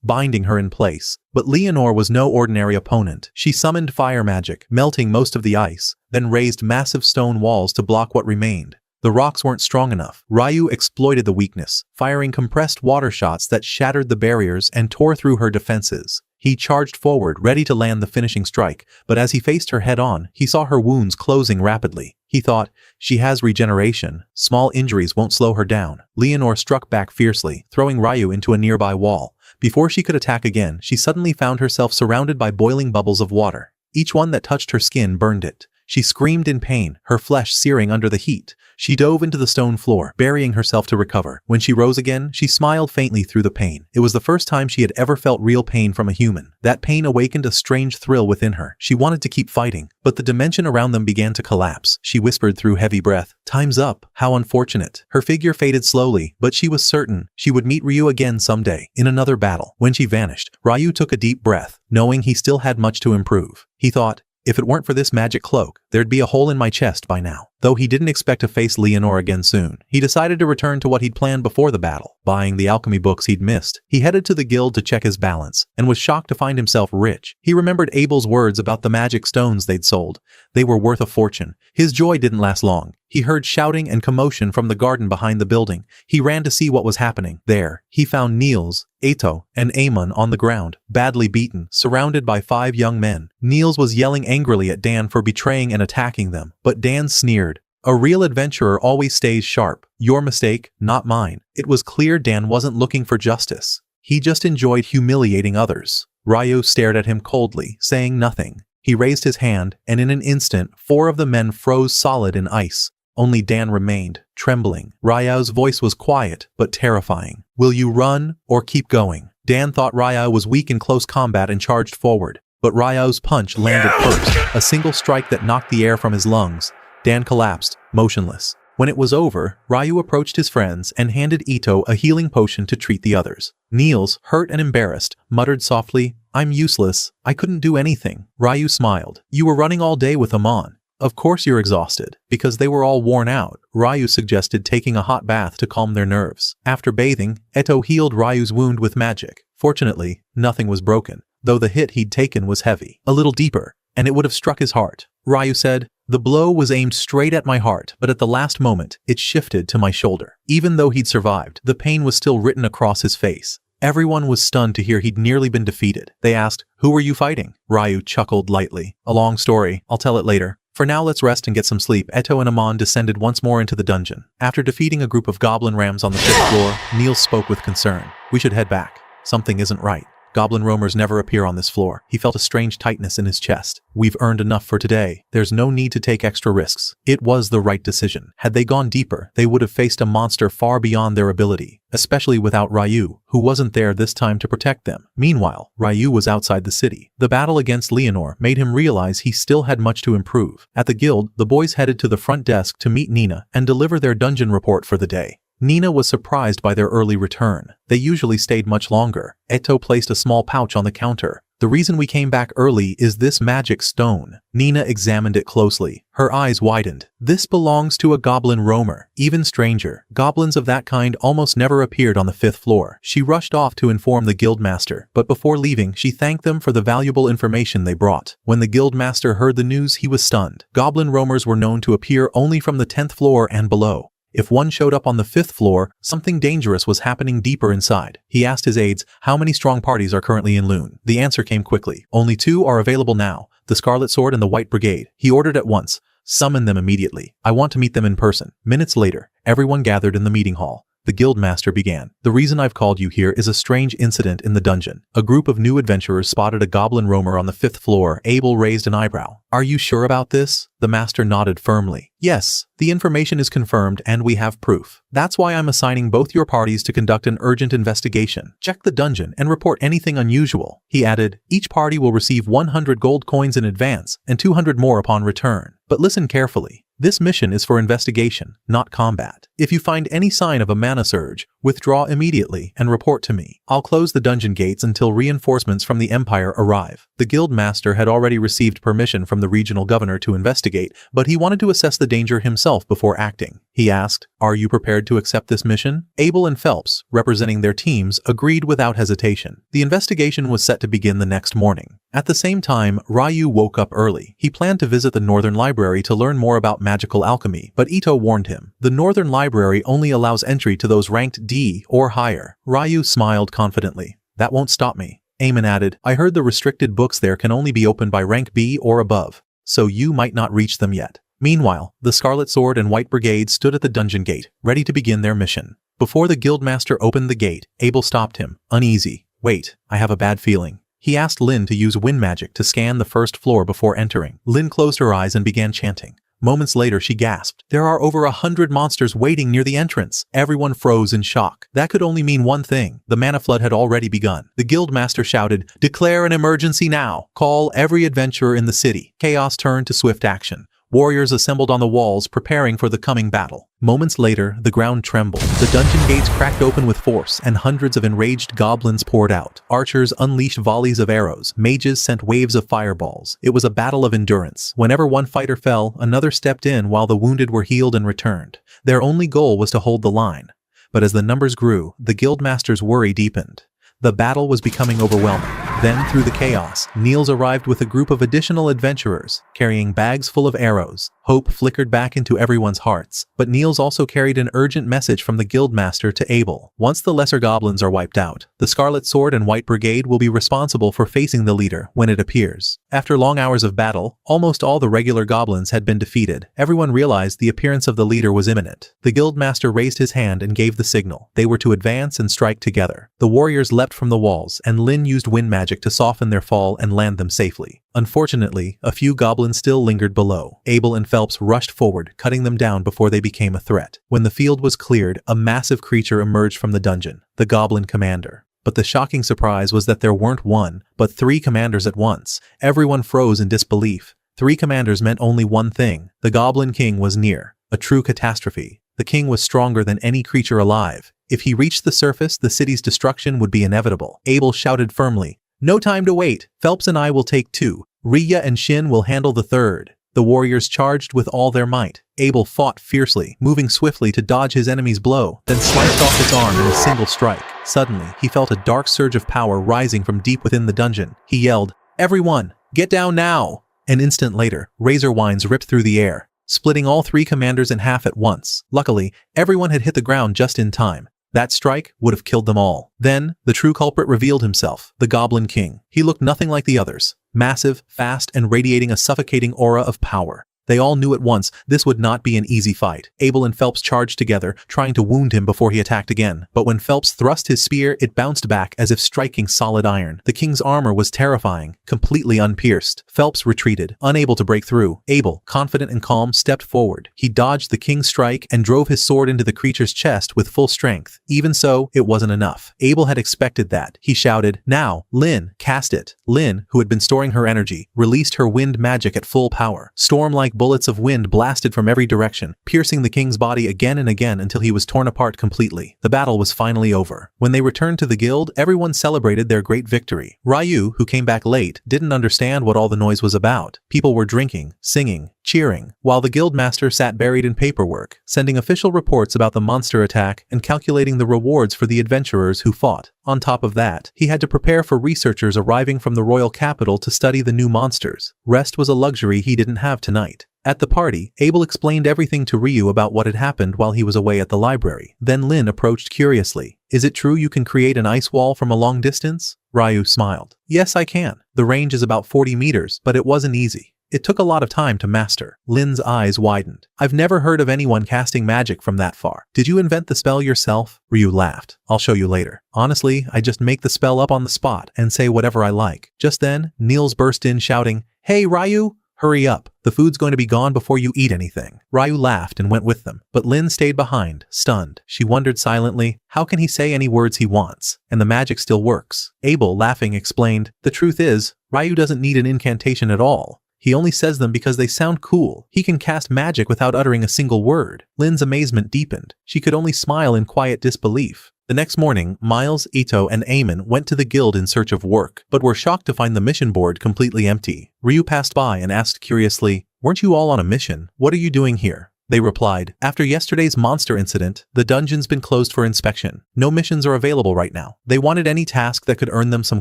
binding her in place. But Leonor was no ordinary opponent. She summoned fire magic, melting most of the ice, then raised massive stone walls to block what remained. The rocks weren't strong enough. Rayu exploited the weakness, firing compressed water shots that shattered the barriers and tore through her defenses. He charged forward, ready to land the finishing strike, but as he faced her head-on, he saw her wounds closing rapidly. He thought, she has regeneration. Small injuries won't slow her down. Leonor struck back fiercely, throwing Rayu into a nearby wall. Before she could attack again, she suddenly found herself surrounded by boiling bubbles of water. Each one that touched her skin burned it. She screamed in pain, her flesh searing under the heat. She dove into the stone floor, burying herself to recover. When she rose again, she smiled faintly through the pain. It was the first time she had ever felt real pain from a human. That pain awakened a strange thrill within her. She wanted to keep fighting, but the dimension around them began to collapse. She whispered through heavy breath, "Time's up. How unfortunate." Her figure faded slowly, but she was certain she would meet Ryu again someday, in another battle. When she vanished, Rayu took a deep breath, knowing he still had much to improve. He thought, if it weren't for this magic cloak, there'd be a hole in my chest by now. Though he didn't expect to face Leonor again soon, he decided to return to what he'd planned before the battle, buying the alchemy books he'd missed. He headed to the guild to check his balance, and was shocked to find himself rich. He remembered Abel's words about the magic stones they'd sold. They were worth a fortune. His joy didn't last long. He heard shouting and commotion from the garden behind the building. He ran to see what was happening. There, he found Niels, Ato, and Amon on the ground, badly beaten, surrounded by 5 young men. Niels was yelling angrily at Dan for betraying and attacking them, but Dan sneered. A real adventurer always stays sharp. Your mistake, not mine. It was clear Dan wasn't looking for justice. He just enjoyed humiliating others. Rayu stared at him coldly, saying nothing. He raised his hand, and in an instant, 4 of the men froze solid in ice. Only Dan remained, trembling. Rayu's voice was quiet, but terrifying. Will you run, or keep going? Dan thought Rayu was weak in close combat and charged forward, but Rayu's punch landed first, a single strike that knocked the air from his lungs. Dan collapsed, motionless. When it was over, Rayu approached his friends and handed Ito a healing potion to treat the others. Niels, hurt and embarrassed, muttered softly, "I'm useless. I couldn't do anything." Rayu smiled. "You were running all day with Amon. Of course you're exhausted." Because they were all worn out, Rayu suggested taking a hot bath to calm their nerves. After bathing, Eto healed Rayu's wound with magic. Fortunately, nothing was broken, though the hit he'd taken was heavy. A little deeper, and it would have struck his heart. Rayu said, "The blow was aimed straight at my heart, but at the last moment, it shifted to my shoulder." Even though he'd survived, the pain was still written across his face. Everyone was stunned to hear he'd nearly been defeated. They asked, "Who were you fighting?" Rayu chuckled lightly. "A long story. I'll tell it later. For now, let's rest and get some sleep." Eto and Amon descended once more into the dungeon. After defeating a group of goblin rams on the 5th floor, Niels spoke with concern. "We should head back. Something isn't right. Goblin roamers never appear on this floor." He felt a strange tightness in his chest. "We've earned enough for today. There's no need to take extra risks." It was the right decision. Had they gone deeper, they would have faced a monster far beyond their ability, especially without Rayu, who wasn't there this time to protect them. Meanwhile, Rayu was outside the city. The battle against Leonor made him realize he still had much to improve. At the guild, the boys headed to the front desk to meet Nina and deliver their dungeon report for the day. Nina was surprised by their early return. They usually stayed much longer. Eto placed a small pouch on the counter. "The reason we came back early is this magic stone." Nina examined it closely. Her eyes widened. "This belongs to a goblin roamer. Even stranger, goblins of that kind almost never appeared on the 5th floor." She rushed off to inform the guildmaster, but before leaving, she thanked them for the valuable information they brought. When the guildmaster heard the news, he was stunned. Goblin roamers were known to appear only from the 10th floor and below. If one showed up on the 5th floor, something dangerous was happening deeper inside. He asked his aides, "How many strong parties are currently in Lune?" The answer came quickly. "Only 2 are available now, the Scarlet Sword and the White Brigade." He ordered at once, "Summon them immediately. I want to meet them in person." Minutes later, everyone gathered in the meeting hall. the guildmaster began. The reason I've called you here is a strange incident in the dungeon. A group of new adventurers spotted a goblin roamer on the 5th floor. Abel raised an eyebrow. Are you sure about this? The master nodded firmly. Yes, the information is confirmed and we have proof. That's why I'm assigning both your parties to conduct an urgent investigation. Check the dungeon and report anything unusual. He added, each party will receive 100 gold coins in advance and 200 more upon return. But listen carefully. This mission is for investigation, not combat. If you find any sign of a mana surge, withdraw immediately and report to me. I'll close the dungeon gates until reinforcements from the Empire arrive. The guild master had already received permission from the regional governor to investigate, but he wanted to assess the danger himself before acting. He asked, are you prepared to accept this mission? Abel and Phelps, representing their teams, agreed without hesitation. The investigation was set to begin the next morning. At the same time, Rayu woke up early. He planned to visit the Northern Library to learn more about magical alchemy, but Ito warned him. The Northern Library only allows entry to those ranked D or higher. Rayu smiled confidently. That won't stop me. Eamon added, I heard the restricted books there can only be opened by rank B or above, so you might not reach them yet. Meanwhile, the Scarlet Sword and White Brigade stood at the dungeon gate, ready to begin their mission. Before the guildmaster opened the gate, Abel stopped him, uneasy. Wait, I have a bad feeling. He asked Lynn to use wind magic to scan the first floor before entering. Lynn closed her eyes and began chanting. Moments later, she gasped. There are over 100 monsters waiting near the entrance. Everyone froze in shock. That could only mean one thing. The mana flood had already begun. The guildmaster shouted, declare an emergency now. Call every adventurer in the city. Chaos turned to swift action. Warriors assembled on the walls, preparing for the coming battle. Moments later, the ground trembled. The dungeon gates cracked open with force, and hundreds of enraged goblins poured out. Archers unleashed volleys of arrows. Mages sent waves of fireballs. It was a battle of endurance. Whenever one fighter fell, another stepped in while the wounded were healed and returned. Their only goal was to hold the line. But as the numbers grew, the guildmaster's worry deepened. The battle was becoming overwhelming. Then, through the chaos, Niels arrived with a group of additional adventurers, carrying bags full of arrows. Hope flickered back into everyone's hearts, but Niels also carried an urgent message from the guildmaster to Abel. Once the lesser goblins are wiped out, the Scarlet Sword and White Brigade will be responsible for facing the leader when it appears. After long hours of battle, almost all the regular goblins had been defeated. Everyone realized the appearance of the leader was imminent. The guildmaster raised his hand and gave the signal. They were to advance and strike together. The warriors leapt from the walls, and Lynn used wind magic to soften their fall and land them safely. Unfortunately, a few goblins still lingered below. Abel and Phelps rushed forward, cutting them down before they became a threat. When the field was cleared, a massive creature emerged from the dungeon, the Goblin Commander. But the shocking surprise was that there weren't one, but 3 commanders at once. Everyone froze in disbelief. 3 commanders meant only one thing. The Goblin King was near. A true catastrophe. The king was stronger than any creature alive. If he reached the surface, the city's destruction would be inevitable. Abel shouted firmly, no time to wait. Phelps and I will take 2. Rhea and Shin will handle the 3rd. The warriors charged with all their might. Abel fought fiercely, moving swiftly to dodge his enemy's blow, then sliced off his arm in a single strike. Suddenly, he felt a dark surge of power rising from deep within the dungeon. He yelled, everyone, get down now! An instant later, razor winds ripped through the air, splitting all 3 commanders in half at once. Luckily, everyone had hit the ground just in time. That strike would have killed them all. Then, the true culprit revealed himself, the Goblin King. He looked nothing like the others. Massive, fast, and radiating a suffocating aura of power. They all knew at once this would not be an easy fight. Abel and Phelps charged together, trying to wound him before he attacked again. But when Phelps thrust his spear, it bounced back as if striking solid iron. The king's armor was terrifying, completely unpierced. Phelps retreated, unable to break through. Abel, confident and calm, stepped forward. He dodged the king's strike and drove his sword into the creature's chest with full strength. Even so, it wasn't enough. Abel had expected that. He shouted, now, Lynn, cast it. Lynn, who had been storing her energy, released her wind magic at full power. Storm-like bullets of wind blasted from every direction, piercing the king's body again and again until he was torn apart completely. The battle was finally over. When they returned to the guild, everyone celebrated their great victory. Rayu, who came back late, didn't understand what all the noise was about. People were drinking, singing, cheering, while the guildmaster sat buried in paperwork, sending official reports about the monster attack and calculating the rewards for the adventurers who fought. On top of that, he had to prepare for researchers arriving from the royal capital to study the new monsters. Rest was a luxury he didn't have tonight. At the party, Abel explained everything to Ryu about what had happened while he was away at the library. Then Lynn approached curiously. Is it true you can create an ice wall from a long distance? Ryu smiled. Yes, I can. The range is about 40 meters, but it wasn't easy. It took a lot of time to master. Lin's eyes widened. I've never heard of anyone casting magic from that far. Did you invent the spell yourself? Ryu laughed. I'll show you later. Honestly, I just make the spell up on the spot and say whatever I like. Just then, Niels burst in shouting, Hey Rayu! Hurry up. The food's going to be gone before you eat anything. Rayu laughed and went with them, but Lin stayed behind, stunned. She wondered silently, how can he say any words he wants? And the magic still works. Abel, laughing, explained, the truth is, Rayu doesn't need an incantation at all. He only says them because they sound cool. He can cast magic without uttering a single word. Lin's amazement deepened. She could only smile in quiet disbelief. The next morning, Miles, Ito, and Eamon went to the guild in search of work, but were shocked to find the mission board completely empty. Ryu passed by and asked curiously, weren't you all on a mission? What are you doing here? They replied, after yesterday's monster incident, the dungeon's been closed for inspection. No missions are available right now. They wanted any task that could earn them some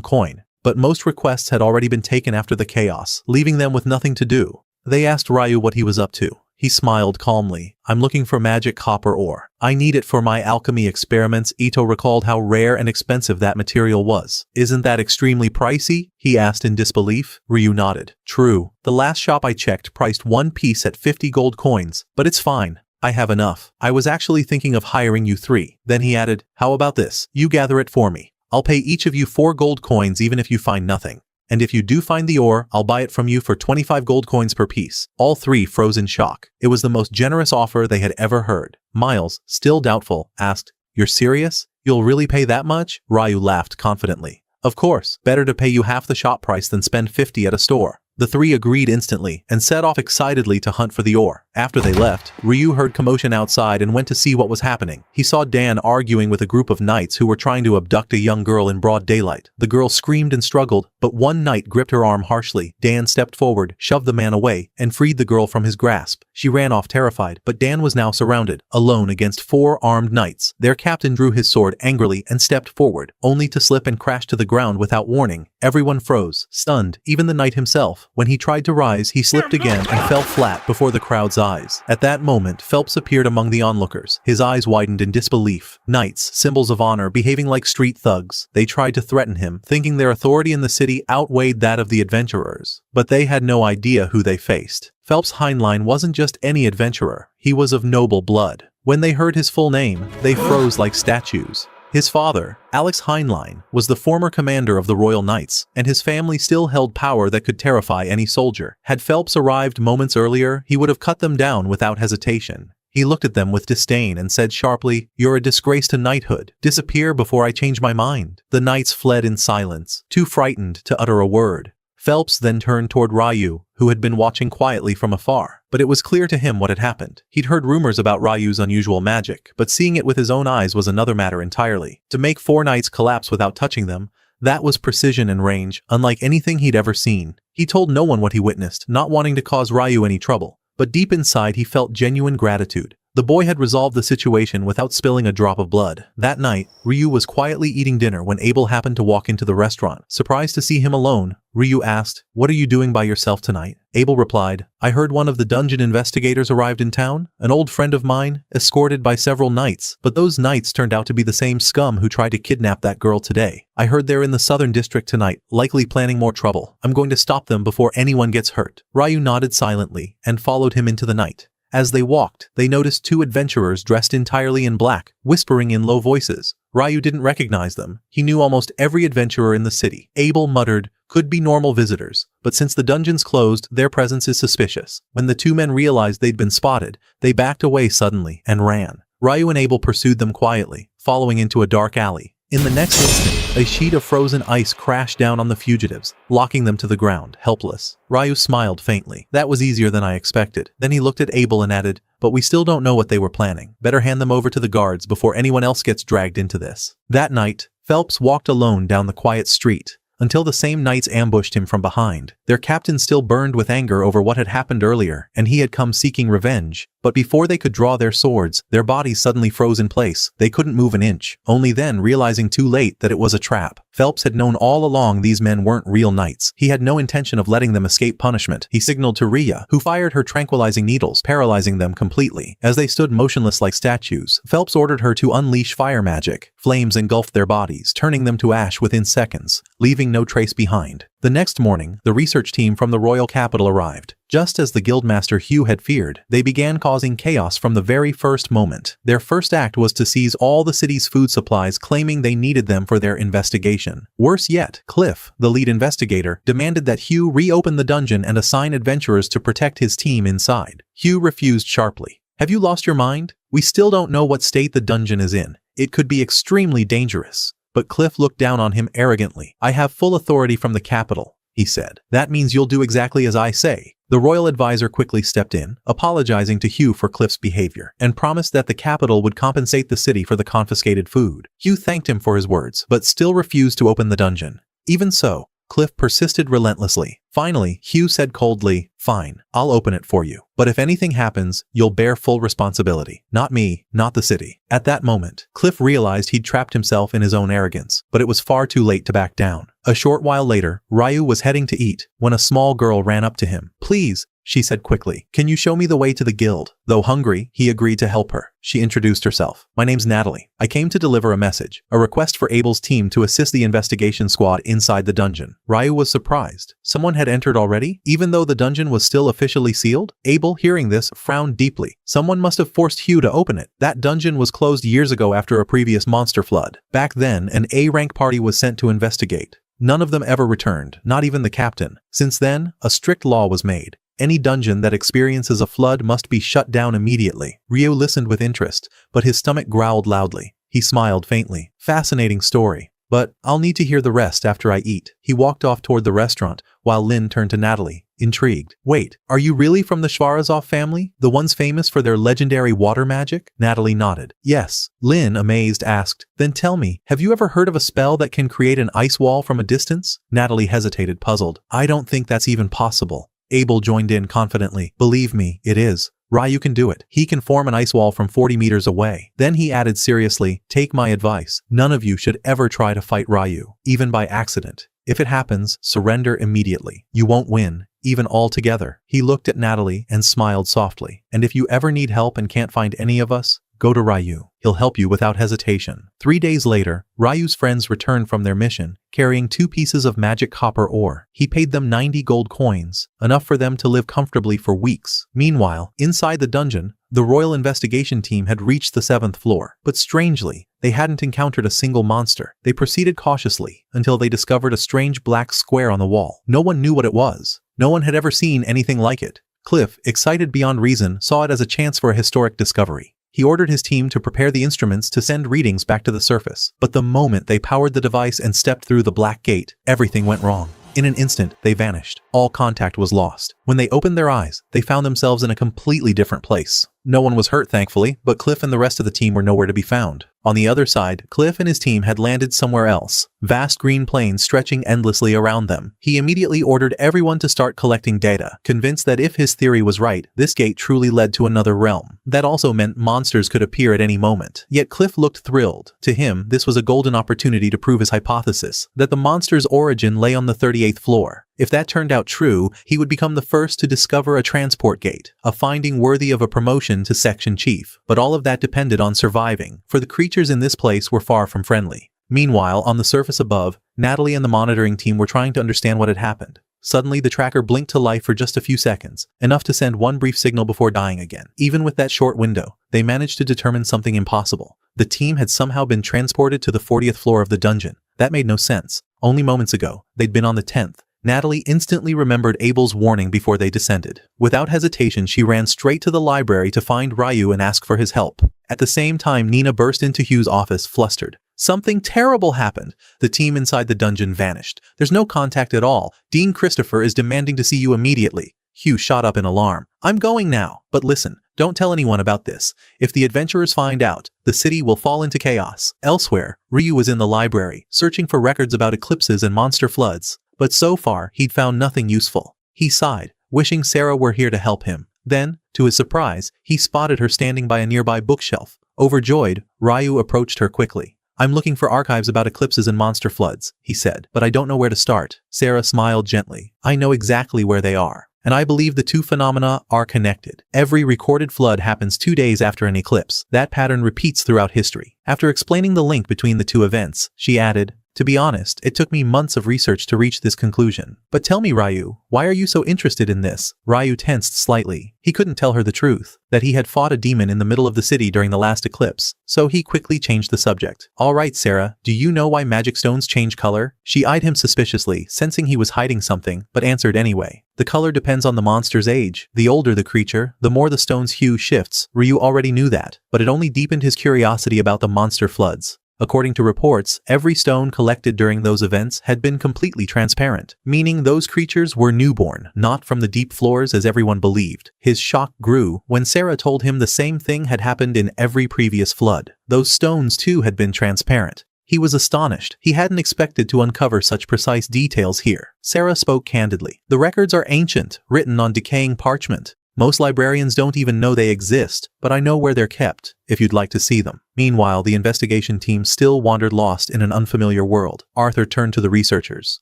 coin, but most requests had already been taken after the chaos, leaving them with nothing to do. They asked Rayu what he was up to. He smiled calmly. I'm looking for magic copper ore. I need it for my alchemy experiments. Ito recalled how rare and expensive that material was. Isn't that extremely pricey? He asked in disbelief. Ryu nodded. True. The last shop I checked priced one piece at 50 gold coins, but it's fine. I have enough. I was actually thinking of hiring you 3. Then he added, how about this? You gather it for me. I'll pay each of you 4 gold coins even if you find nothing. And if you do find the ore, I'll buy it from you for 25 gold coins per piece. All 3 froze in shock. It was the most generous offer they had ever heard. Miles, still doubtful, asked, you're serious? You'll really pay that much? Rayu laughed confidently. Of course, better to pay you half the shop price than spend 50 at a store. The 3 agreed instantly and set off excitedly to hunt for the ore. After they left, Ryu heard commotion outside and went to see what was happening. He saw Dan arguing with a group of knights who were trying to abduct a young girl in broad daylight. The girl screamed and struggled, but one knight gripped her arm harshly. Dan stepped forward, shoved the man away, and freed the girl from his grasp. She ran off terrified, but Dan was now surrounded, alone against 4 armed knights. Their captain drew his sword angrily and stepped forward, only to slip and crash to the ground without warning. Everyone froze, stunned, even the knight himself. When he tried to rise, he slipped again and fell flat before the crowd's eyes. At that moment, Phelps appeared among the onlookers. His eyes widened in disbelief. Knights, symbols of honor, behaving like street thugs. They tried to threaten him, thinking their authority in the city outweighed that of the adventurers. But they had no idea who they faced. Phelps Heinlein wasn't just any adventurer. He was of noble blood. When they heard his full name, they froze like statues. His father, Alex Heinlein, was the former commander of the Royal Knights, and his family still held power that could terrify any soldier. Had Phelps arrived moments earlier, he would have cut them down without hesitation. He looked at them with disdain and said sharply, "You're a disgrace to knighthood. Disappear before I change my mind." The knights fled in silence, too frightened to utter a word. Phelps then turned toward Rayu, who had been watching quietly from afar. But it was clear to him what had happened. He'd heard rumors about Rayu's unusual magic, but seeing it with his own eyes was another matter entirely. To make 4 knights collapse without touching them, that was precision and range, unlike anything he'd ever seen. He told no one what he witnessed, not wanting to cause Rayu any trouble. But deep inside he felt genuine gratitude. The boy had resolved the situation without spilling a drop of blood. That night, Ryu was quietly eating dinner when Abel happened to walk into the restaurant. Surprised to see him alone, Ryu asked, "What are you doing by yourself tonight?" Abel replied, "I heard one of the dungeon investigators arrived in town, an old friend of mine, escorted by several knights, but those knights turned out to be the same scum who tried to kidnap that girl today. I heard they're in the southern district tonight, likely planning more trouble. I'm going to stop them before anyone gets hurt." Ryu nodded silently and followed him into the night. As they walked, they noticed 2 adventurers dressed entirely in black, whispering in low voices. Ryu didn't recognize them. He knew almost every adventurer in the city. Abel muttered, "Could be normal visitors, but since the dungeon's closed, their presence is suspicious." When the 2 men realized they'd been spotted, they backed away suddenly and ran. Ryu and Abel pursued them quietly, following into a dark alley. In the next instant, a sheet of frozen ice crashed down on the fugitives, locking them to the ground, helpless. Ryu smiled faintly. "That was easier than I expected." Then he looked at Abel and added, "But we still don't know what they were planning. Better hand them over to the guards before anyone else gets dragged into this." That night, Phelps walked alone down the quiet street, until the same knights ambushed him from behind. Their captain still burned with anger over what had happened earlier, and he had come seeking revenge. But before they could draw their swords, their bodies suddenly froze in place. They couldn't move an inch, only then realizing too late that it was a trap. Phelps had known all along these men weren't real knights. He had no intention of letting them escape punishment. He signaled to Rhea, who fired her tranquilizing needles, paralyzing them completely. As they stood motionless like statues, Phelps ordered her to unleash fire magic. Flames engulfed their bodies, turning them to ash within seconds, leaving no trace behind. The next morning, the research team from the royal capital arrived. Just as the guildmaster Hugh had feared, they began causing chaos from the very first moment. Their first act was to seize all the city's food supplies, claiming they needed them for their investigation. Worse yet, Cliff, the lead investigator, demanded that Hugh reopen the dungeon and assign adventurers to protect his team inside. Hugh refused sharply. Have you lost your mind? We still don't know what state the dungeon is in. It could be extremely dangerous. But Cliff looked down on him arrogantly. I have full authority from the capital, he said. That means you'll do exactly as I say. The royal advisor quickly stepped in, apologizing to Hugh for Cliff's behavior, and promised that the capital would compensate the city for the confiscated food. Hugh thanked him for his words, but still refused to open the dungeon. Even so, Cliff persisted relentlessly. Finally, Hugh said coldly, "Fine, I'll open it for you. But if anything happens, you'll bear full responsibility. Not me, not the city." At that moment, Cliff realized he'd trapped himself in his own arrogance, but it was far too late to back down. A short while later, Rayu was heading to eat when a small girl ran up to him. "Please," she said quickly, "can you show me the way to the guild?" Though hungry, he agreed to help her. She introduced herself. "My name's Natalie. I came to deliver a message, a request for Abel's team to assist the investigation squad inside the dungeon." Rayu was surprised. Someone had entered already, even though the dungeon was still officially sealed? Abel, hearing this, frowned deeply. Someone must have forced Hugh to open it. That dungeon was closed years ago after a previous monster flood. Back then, an A-rank party was sent to investigate. None of them ever returned, not even the captain. Since then, a strict law was made. Any dungeon that experiences a flood must be shut down immediately. Ryu listened with interest, but his stomach growled loudly. He smiled faintly. Fascinating story. But I'll need to hear the rest after I eat. He walked off toward the restaurant, while Lin turned to Natalie, intrigued. "Wait, are you really from the Shvarazov family? The ones famous for their legendary water magic?" Natalie nodded. "Yes." Lin, amazed, asked, "Then tell me, have you ever heard of a spell that can create an ice wall from a distance?" Natalie hesitated, puzzled. "I don't think that's even possible." Abel joined in confidently. "Believe me, it is. Rayu can do it. He can form an ice wall from 40 meters away." Then he added seriously, "Take my advice. None of you should ever try to fight Rayu, even by accident. If it happens, surrender immediately. You won't win, even all together." He looked at Natalie and smiled softly. "And if you ever need help and can't find any of us, go to Rayu. He'll help you without hesitation." 3 days later, Rayu's friends returned from their mission, carrying 2 pieces of magic copper ore. He paid them 90 gold coins, enough for them to live comfortably for weeks. Meanwhile, inside the dungeon, the royal investigation team had reached the 7th floor. But strangely, they hadn't encountered a single monster. They proceeded cautiously until they discovered a strange black square on the wall. No one knew what it was. No one had ever seen anything like it. Cliff, excited beyond reason, saw it as a chance for a historic discovery. He ordered his team to prepare the instruments to send readings back to the surface. But the moment they powered the device and stepped through the black gate, everything went wrong. In an instant, they vanished. All contact was lost. When they opened their eyes, they found themselves in a completely different place. No one was hurt, thankfully, but Cliff and the rest of the team were nowhere to be found. On the other side, Cliff and his team had landed somewhere else, vast green plains stretching endlessly around them. He immediately ordered everyone to start collecting data, convinced that if his theory was right, this gate truly led to another realm. That also meant monsters could appear at any moment. Yet Cliff looked thrilled. To him, this was a golden opportunity to prove his hypothesis, that the monster's origin lay on the 38th floor. If that turned out true, he would become the first to discover a transport gate, a finding worthy of a promotion to section chief. But all of that depended on surviving, for the creatures in this place were far from friendly. Meanwhile, on the surface above, Natalie and the monitoring team were trying to understand what had happened. Suddenly, the tracker blinked to life for just a few seconds, enough to send one brief signal before dying again. Even with that short window, they managed to determine something impossible. The team had somehow been transported to the 40th floor of the dungeon. That made no sense. Only moments ago, they'd been on the 10th. Natalie instantly remembered Abel's warning before they descended. Without hesitation, she ran straight to the library to find Rayu and ask for his help. At the same time, Nina burst into Hugh's office, flustered. Something terrible happened. The team inside the dungeon vanished. There's no contact at all. Dean Christopher is demanding to see you immediately. Hugh shot up in alarm. I'm going now. But listen, don't tell anyone about this. If the adventurers find out, the city will fall into chaos. Elsewhere, Ryu was in the library, searching for records about eclipses and monster floods. But so far, he'd found nothing useful. He sighed, wishing Sarah were here to help him. Then, to his surprise, he spotted her standing by a nearby bookshelf. Overjoyed, Rayu approached her quickly. I'm looking for archives about eclipses and monster floods, he said, but I don't know where to start. Sarah smiled gently. I know exactly where they are. And I believe the two phenomena are connected. Every recorded flood happens 2 days after an eclipse. That pattern repeats throughout history. After explaining the link between the two events, she added, To be honest, it took me months of research to reach this conclusion. But tell me, Rayu, why are you so interested in this? Rayu tensed slightly. He couldn't tell her the truth, that he had fought a demon in the middle of the city during the last eclipse, so he quickly changed the subject. Alright, Sarah, do you know why magic stones change color? She eyed him suspiciously, sensing he was hiding something, but answered anyway. The color depends on the monster's age. The older the creature, the more the stone's hue shifts. Ryu already knew that, but it only deepened his curiosity about the monster floods. According to reports, every stone collected during those events had been completely transparent, meaning those creatures were newborn, not from the deep floors as everyone believed. His shock grew when Sarah told him the same thing had happened in every previous flood. Those stones too had been transparent. He was astonished. He hadn't expected to uncover such precise details here. Sarah spoke candidly. The records are ancient, written on decaying parchment. Most librarians don't even know they exist, but I know where they're kept, if you'd like to see them. Meanwhile, the investigation team still wandered lost in an unfamiliar world. Arthur turned to the researchers.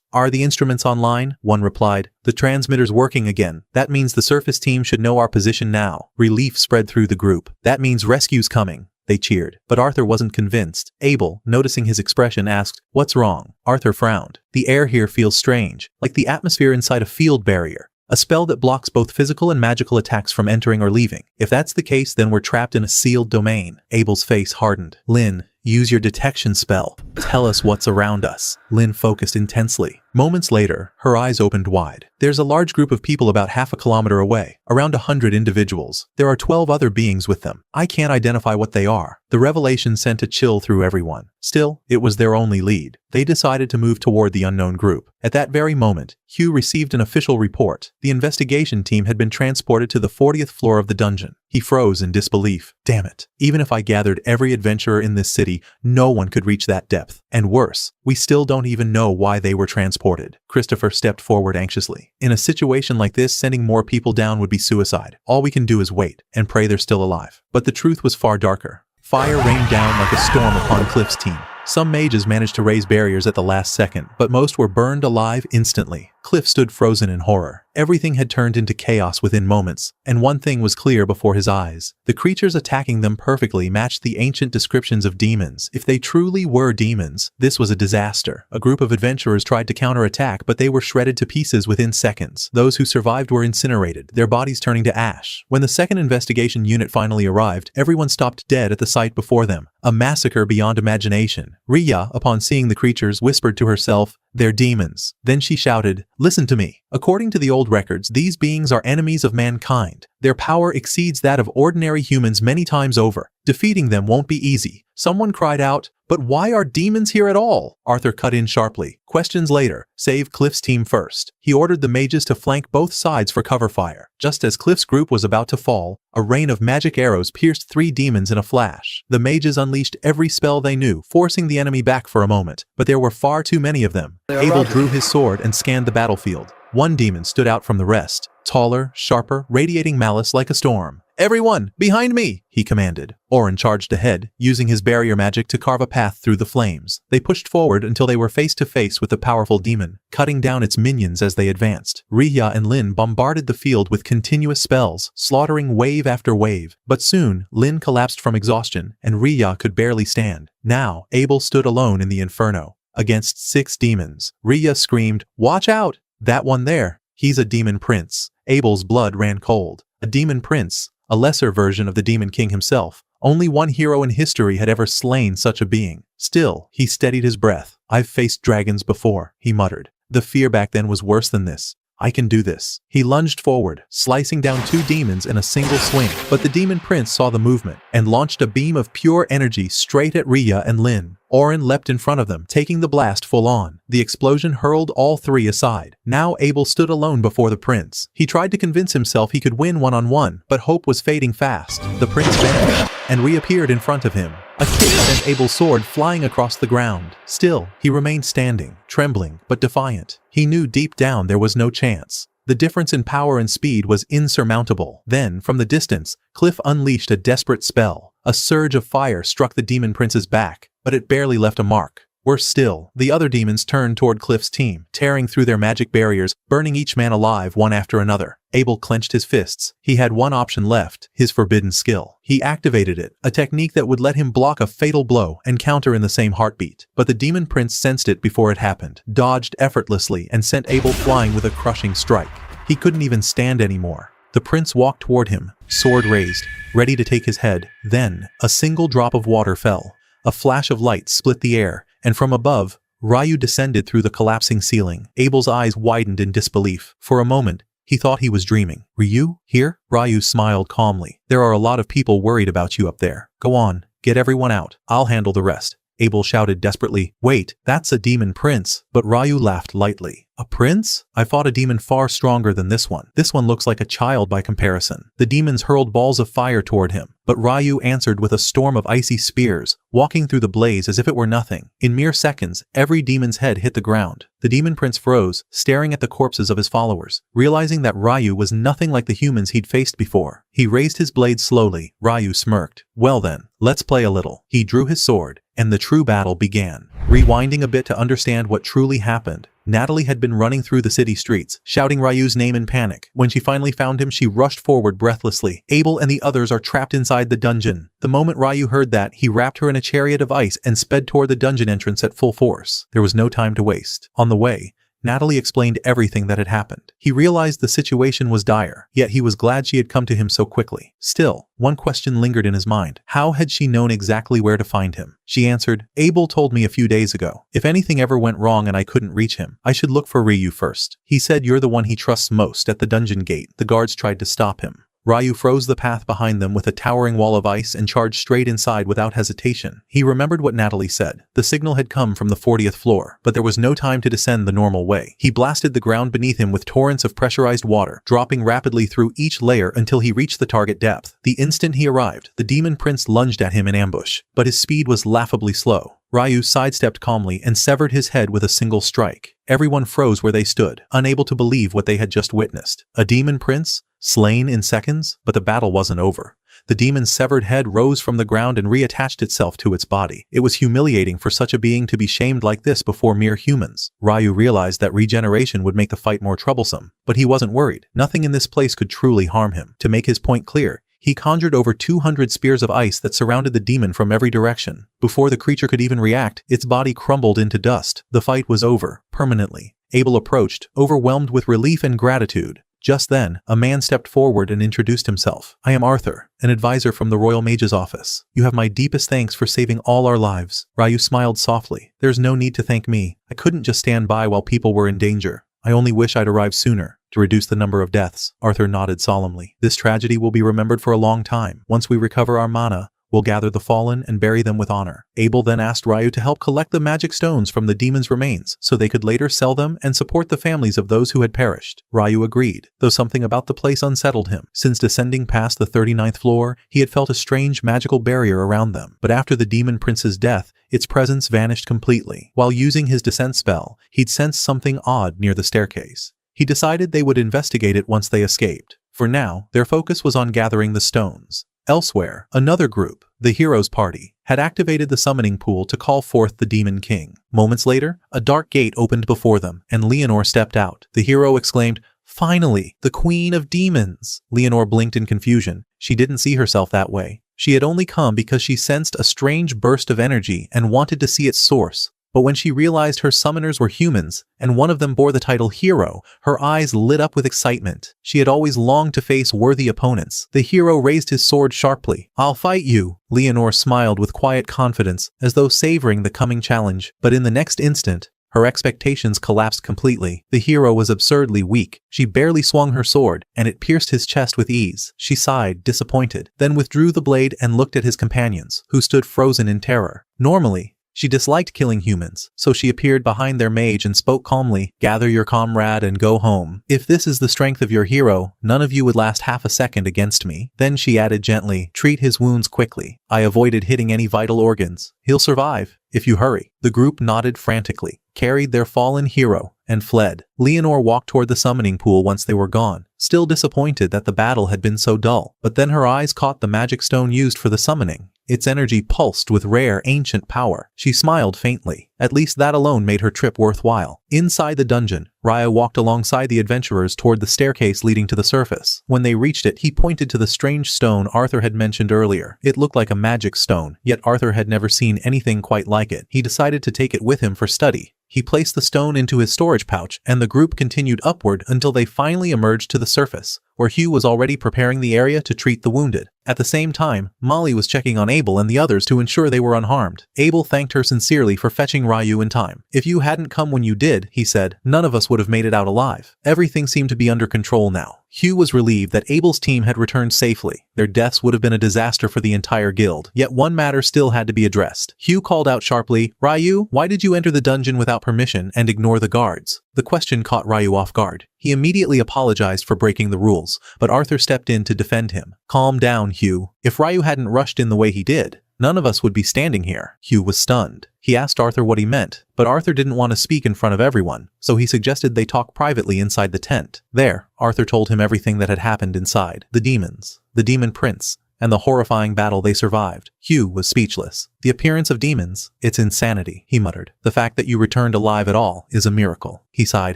Are the instruments online? One replied. The transmitter's working again. That means the surface team should know our position now. Relief spread through the group. That means rescue's coming. They cheered. But Arthur wasn't convinced. Abel, noticing his expression, asked, "What's wrong?" Arthur frowned. The air here feels strange, like the atmosphere inside a field barrier. A spell that blocks both physical and magical attacks from entering or leaving. If that's the case, then we're trapped in a sealed domain. Abel's face hardened. Lynn, use your detection spell. Tell us what's around us. Lynn focused intensely. Moments later, her eyes opened wide. There's a large group of people about half a kilometer away, around 100 individuals. There are 12 other beings with them. I can't identify what they are. The revelation sent a chill through everyone. Still, it was their only lead. They decided to move toward the unknown group. At that very moment, Hugh received an official report. The investigation team had been transported to the 40th floor of the dungeon. He froze in disbelief. Damn it. Even if I gathered every adventurer in this city, no one could reach that depth. And worse, we still don't even know why they were transported. Christopher stepped forward anxiously. In a situation like this, sending more people down would be suicide. All we can do is wait and pray they're still alive. But the truth was far darker. Fire rained down like a storm upon Cliff's team. Some mages managed to raise barriers at the last second, but most were burned alive instantly. Cliff stood frozen in horror. Everything had turned into chaos within moments, and one thing was clear before his eyes. The creatures attacking them perfectly matched the ancient descriptions of demons. If they truly were demons, this was a disaster. A group of adventurers tried to counterattack, but they were shredded to pieces within seconds. Those who survived were incinerated, their bodies turning to ash. When the second investigation unit finally arrived, everyone stopped dead at the sight before them. A massacre beyond imagination. Rhea, upon seeing the creatures, whispered to herself, "They're demons." Then she shouted, "Listen to me. According to the old records, these beings are enemies of mankind. Their power exceeds that of ordinary humans many times over. Defeating them won't be easy." Someone cried out, "But why are demons here at all?" Arthur cut in sharply. Questions later. Save Cliff's team first. He ordered the mages to flank both sides for cover fire. Just as Cliff's group was about to fall, a rain of magic arrows pierced 3 demons in a flash. The mages unleashed every spell they knew, forcing the enemy back for a moment. But there were far too many of them. Abel drew his sword and scanned the battlefield. One demon stood out from the rest. Taller, sharper, radiating malice like a storm. "Everyone, behind me!" he commanded. Orin charged ahead, using his barrier magic to carve a path through the flames. They pushed forward until they were face to face with the powerful demon, cutting down its minions as they advanced. Rhea and Lynn bombarded the field with continuous spells, slaughtering wave after wave. But soon, Lynn collapsed from exhaustion, and Rhea could barely stand. Now, Abel stood alone in the inferno, against 6 demons. Rhea screamed, "Watch out! That one there, he's a demon prince." Abel's blood ran cold. A demon prince, a lesser version of the Demon King himself. Only one hero in history had ever slain such a being. Still, he steadied his breath. "I've faced dragons before," he muttered. "The fear back then was worse than this. I can do this." He lunged forward, slicing down 2 demons in a single swing. But the demon prince saw the movement and launched a beam of pure energy straight at Rhea and Lynn. Orin leapt in front of them, taking the blast full on. The explosion hurled all 3 aside. Now Abel stood alone before the prince. He tried to convince himself he could win one-on-one, but hope was fading fast. The prince vanished and reappeared in front of him. A kick sent Abel's sword flying across the ground. Still, he remained standing, trembling, but defiant. He knew deep down there was no chance. The difference in power and speed was insurmountable. Then, from the distance, Cliff unleashed a desperate spell. A surge of fire struck the demon prince's back, but it barely left a mark. Worse still, the other demons turned toward Cliff's team, tearing through their magic barriers, burning each man alive one after another. Abel clenched his fists. He had one option left, his forbidden skill. He activated it, a technique that would let him block a fatal blow and counter in the same heartbeat. But the demon prince sensed it before it happened, dodged effortlessly, and sent Abel flying with a crushing strike. He couldn't even stand anymore. The prince walked toward him, sword raised, ready to take his head. Then, a single drop of water fell. A flash of light split the air, and from above, Rayu descended through the collapsing ceiling. Abel's eyes widened in disbelief. For a moment, he thought he was dreaming. Ryu, here? Rayu smiled calmly. There are a lot of people worried about you up there. Go on, get everyone out. I'll handle the rest. Abel shouted desperately. Wait, that's a demon prince. But Rayu laughed lightly. A prince? I fought a demon far stronger than this one. This one looks like a child by comparison. The demons hurled balls of fire toward him, but Rayu answered with a storm of icy spears, walking through the blaze as if it were nothing. In mere seconds, every demon's head hit the ground. The demon prince froze, staring at the corpses of his followers. Realizing that Rayu was nothing like the humans he'd faced before, he raised his blade slowly. Rayu smirked. Well then, let's play a little. He drew his sword, and the true battle began. Rewinding a bit to understand what truly happened, Natalie had been running through the city streets, shouting Ryu's name in panic. When she finally found him, she rushed forward breathlessly. Abel and the others are trapped inside the dungeon. The moment Rayu heard that, he wrapped her in a chariot of ice and sped toward the dungeon entrance at full force. There was no time to waste. On the way, Natalie explained everything that had happened. He realized the situation was dire, yet he was glad she had come to him so quickly. Still, one question lingered in his mind. How had she known exactly where to find him? She answered, Abel told me a few days ago. If anything ever went wrong and I couldn't reach him, I should look for Ryu first. He said you're the one he trusts most. At the dungeon gate, the guards tried to stop him. Rayu froze the path behind them with a towering wall of ice and charged straight inside without hesitation. He remembered what Natalie said. The signal had come from the 40th floor, but there was no time to descend the normal way. He blasted the ground beneath him with torrents of pressurized water, dropping rapidly through each layer until he reached the target depth. The instant he arrived, the demon prince lunged at him in ambush, but his speed was laughably slow. Rayu sidestepped calmly and severed his head with a single strike. Everyone froze where they stood, unable to believe what they had just witnessed. A demon prince? Slain in seconds? But the battle wasn't over. The demon's severed head rose from the ground and reattached itself to its body. It was humiliating for such a being to be shamed like this before mere humans. Rayu realized that regeneration would make the fight more troublesome, but he wasn't worried. Nothing in this place could truly harm him. To make his point clear, he conjured over 200 spears of ice that surrounded the demon from every direction. Before the creature could even react, its body crumbled into dust. The fight was over, permanently. Abel approached, overwhelmed with relief and gratitude. Just then, a man stepped forward and introduced himself. I am Arthur, an advisor from the Royal Mage's office. You have my deepest thanks for saving all our lives. Rayu smiled softly. There's no need to thank me. I couldn't just stand by while people were in danger. I only wish I'd arrived sooner, to reduce the number of deaths. Arthur nodded solemnly. This tragedy will be remembered for a long time. Once we recover our mana, we'll gather the fallen and bury them with honor. Abel then asked Rayu to help collect the magic stones from the demon's remains so they could later sell them and support the families of those who had perished. Rayu agreed, though something about the place unsettled him. Since descending past the 39th floor, he had felt a strange magical barrier around them. But after the demon prince's death, its presence vanished completely. While using his descent spell, he'd sensed something odd near the staircase. He decided they would investigate it once they escaped. For now, their focus was on gathering the stones. Elsewhere, another group, the Heroes Party, had activated the summoning pool to call forth the Demon King. Moments later, a dark gate opened before them, and Leonor stepped out. The hero exclaimed, Finally, the Queen of Demons! Leonor blinked in confusion. She didn't see herself that way. She had only come because she sensed a strange burst of energy and wanted to see its source. But when she realized her summoners were humans, and one of them bore the title Hero, her eyes lit up with excitement. She had always longed to face worthy opponents. The hero raised his sword sharply. I'll fight you. Leonor smiled with quiet confidence, as though savoring the coming challenge. But in the next instant, her expectations collapsed completely. The hero was absurdly weak. She barely swung her sword, and it pierced his chest with ease. She sighed, disappointed, then withdrew the blade and looked at his companions, who stood frozen in terror. Normally, she disliked killing humans, so she appeared behind their mage and spoke calmly, Gather your comrade and go home. If this is the strength of your hero, none of you would last half a second against me. Then she added gently, Treat his wounds quickly. I avoided hitting any vital organs. He'll survive, if you hurry. The group nodded frantically, carried their fallen hero, and fled. Leonor walked toward the summoning pool once they were gone, still disappointed that the battle had been so dull. But then her eyes caught the magic stone used for the summoning. Its energy pulsed with rare, ancient power. She smiled faintly. At least that alone made her trip worthwhile. Inside the dungeon, Rayu walked alongside the adventurers toward the staircase leading to the surface. When they reached it, he pointed to the strange stone Arthur had mentioned earlier. It looked like a magic stone, yet Arthur had never seen anything quite like it. He decided to take it with him for study. He placed the stone into his storage pouch, and the group continued upward until they finally emerged to the surface, where Hugh was already preparing the area to treat the wounded. At the same time, Molly was checking on Abel and the others to ensure they were unharmed. Abel thanked her sincerely for fetching Rayu in time. "If you hadn't come when you did," he said, "none of us would have made it out alive." Everything seemed to be under control now. Hugh was relieved that Abel's team had returned safely. Their deaths would have been a disaster for the entire guild. Yet one matter still had to be addressed. Hugh called out sharply, "Rayu, why did you enter the dungeon without permission and ignore the guards?" The question caught Rayu off guard. He immediately apologized for breaking the rules, but Arthur stepped in to defend him. "Calm down, Hugh. If Rayu hadn't rushed in the way he did, none of us would be standing here." Hugh was stunned. He asked Arthur what he meant, but Arthur didn't want to speak in front of everyone, so he suggested they talk privately inside the tent. There, Arthur told him everything that had happened inside. The demons, the demon prince, and the horrifying battle they survived. Hugh was speechless. "The appearance of demons, it's insanity," he muttered. "The fact that you returned alive at all is a miracle." He sighed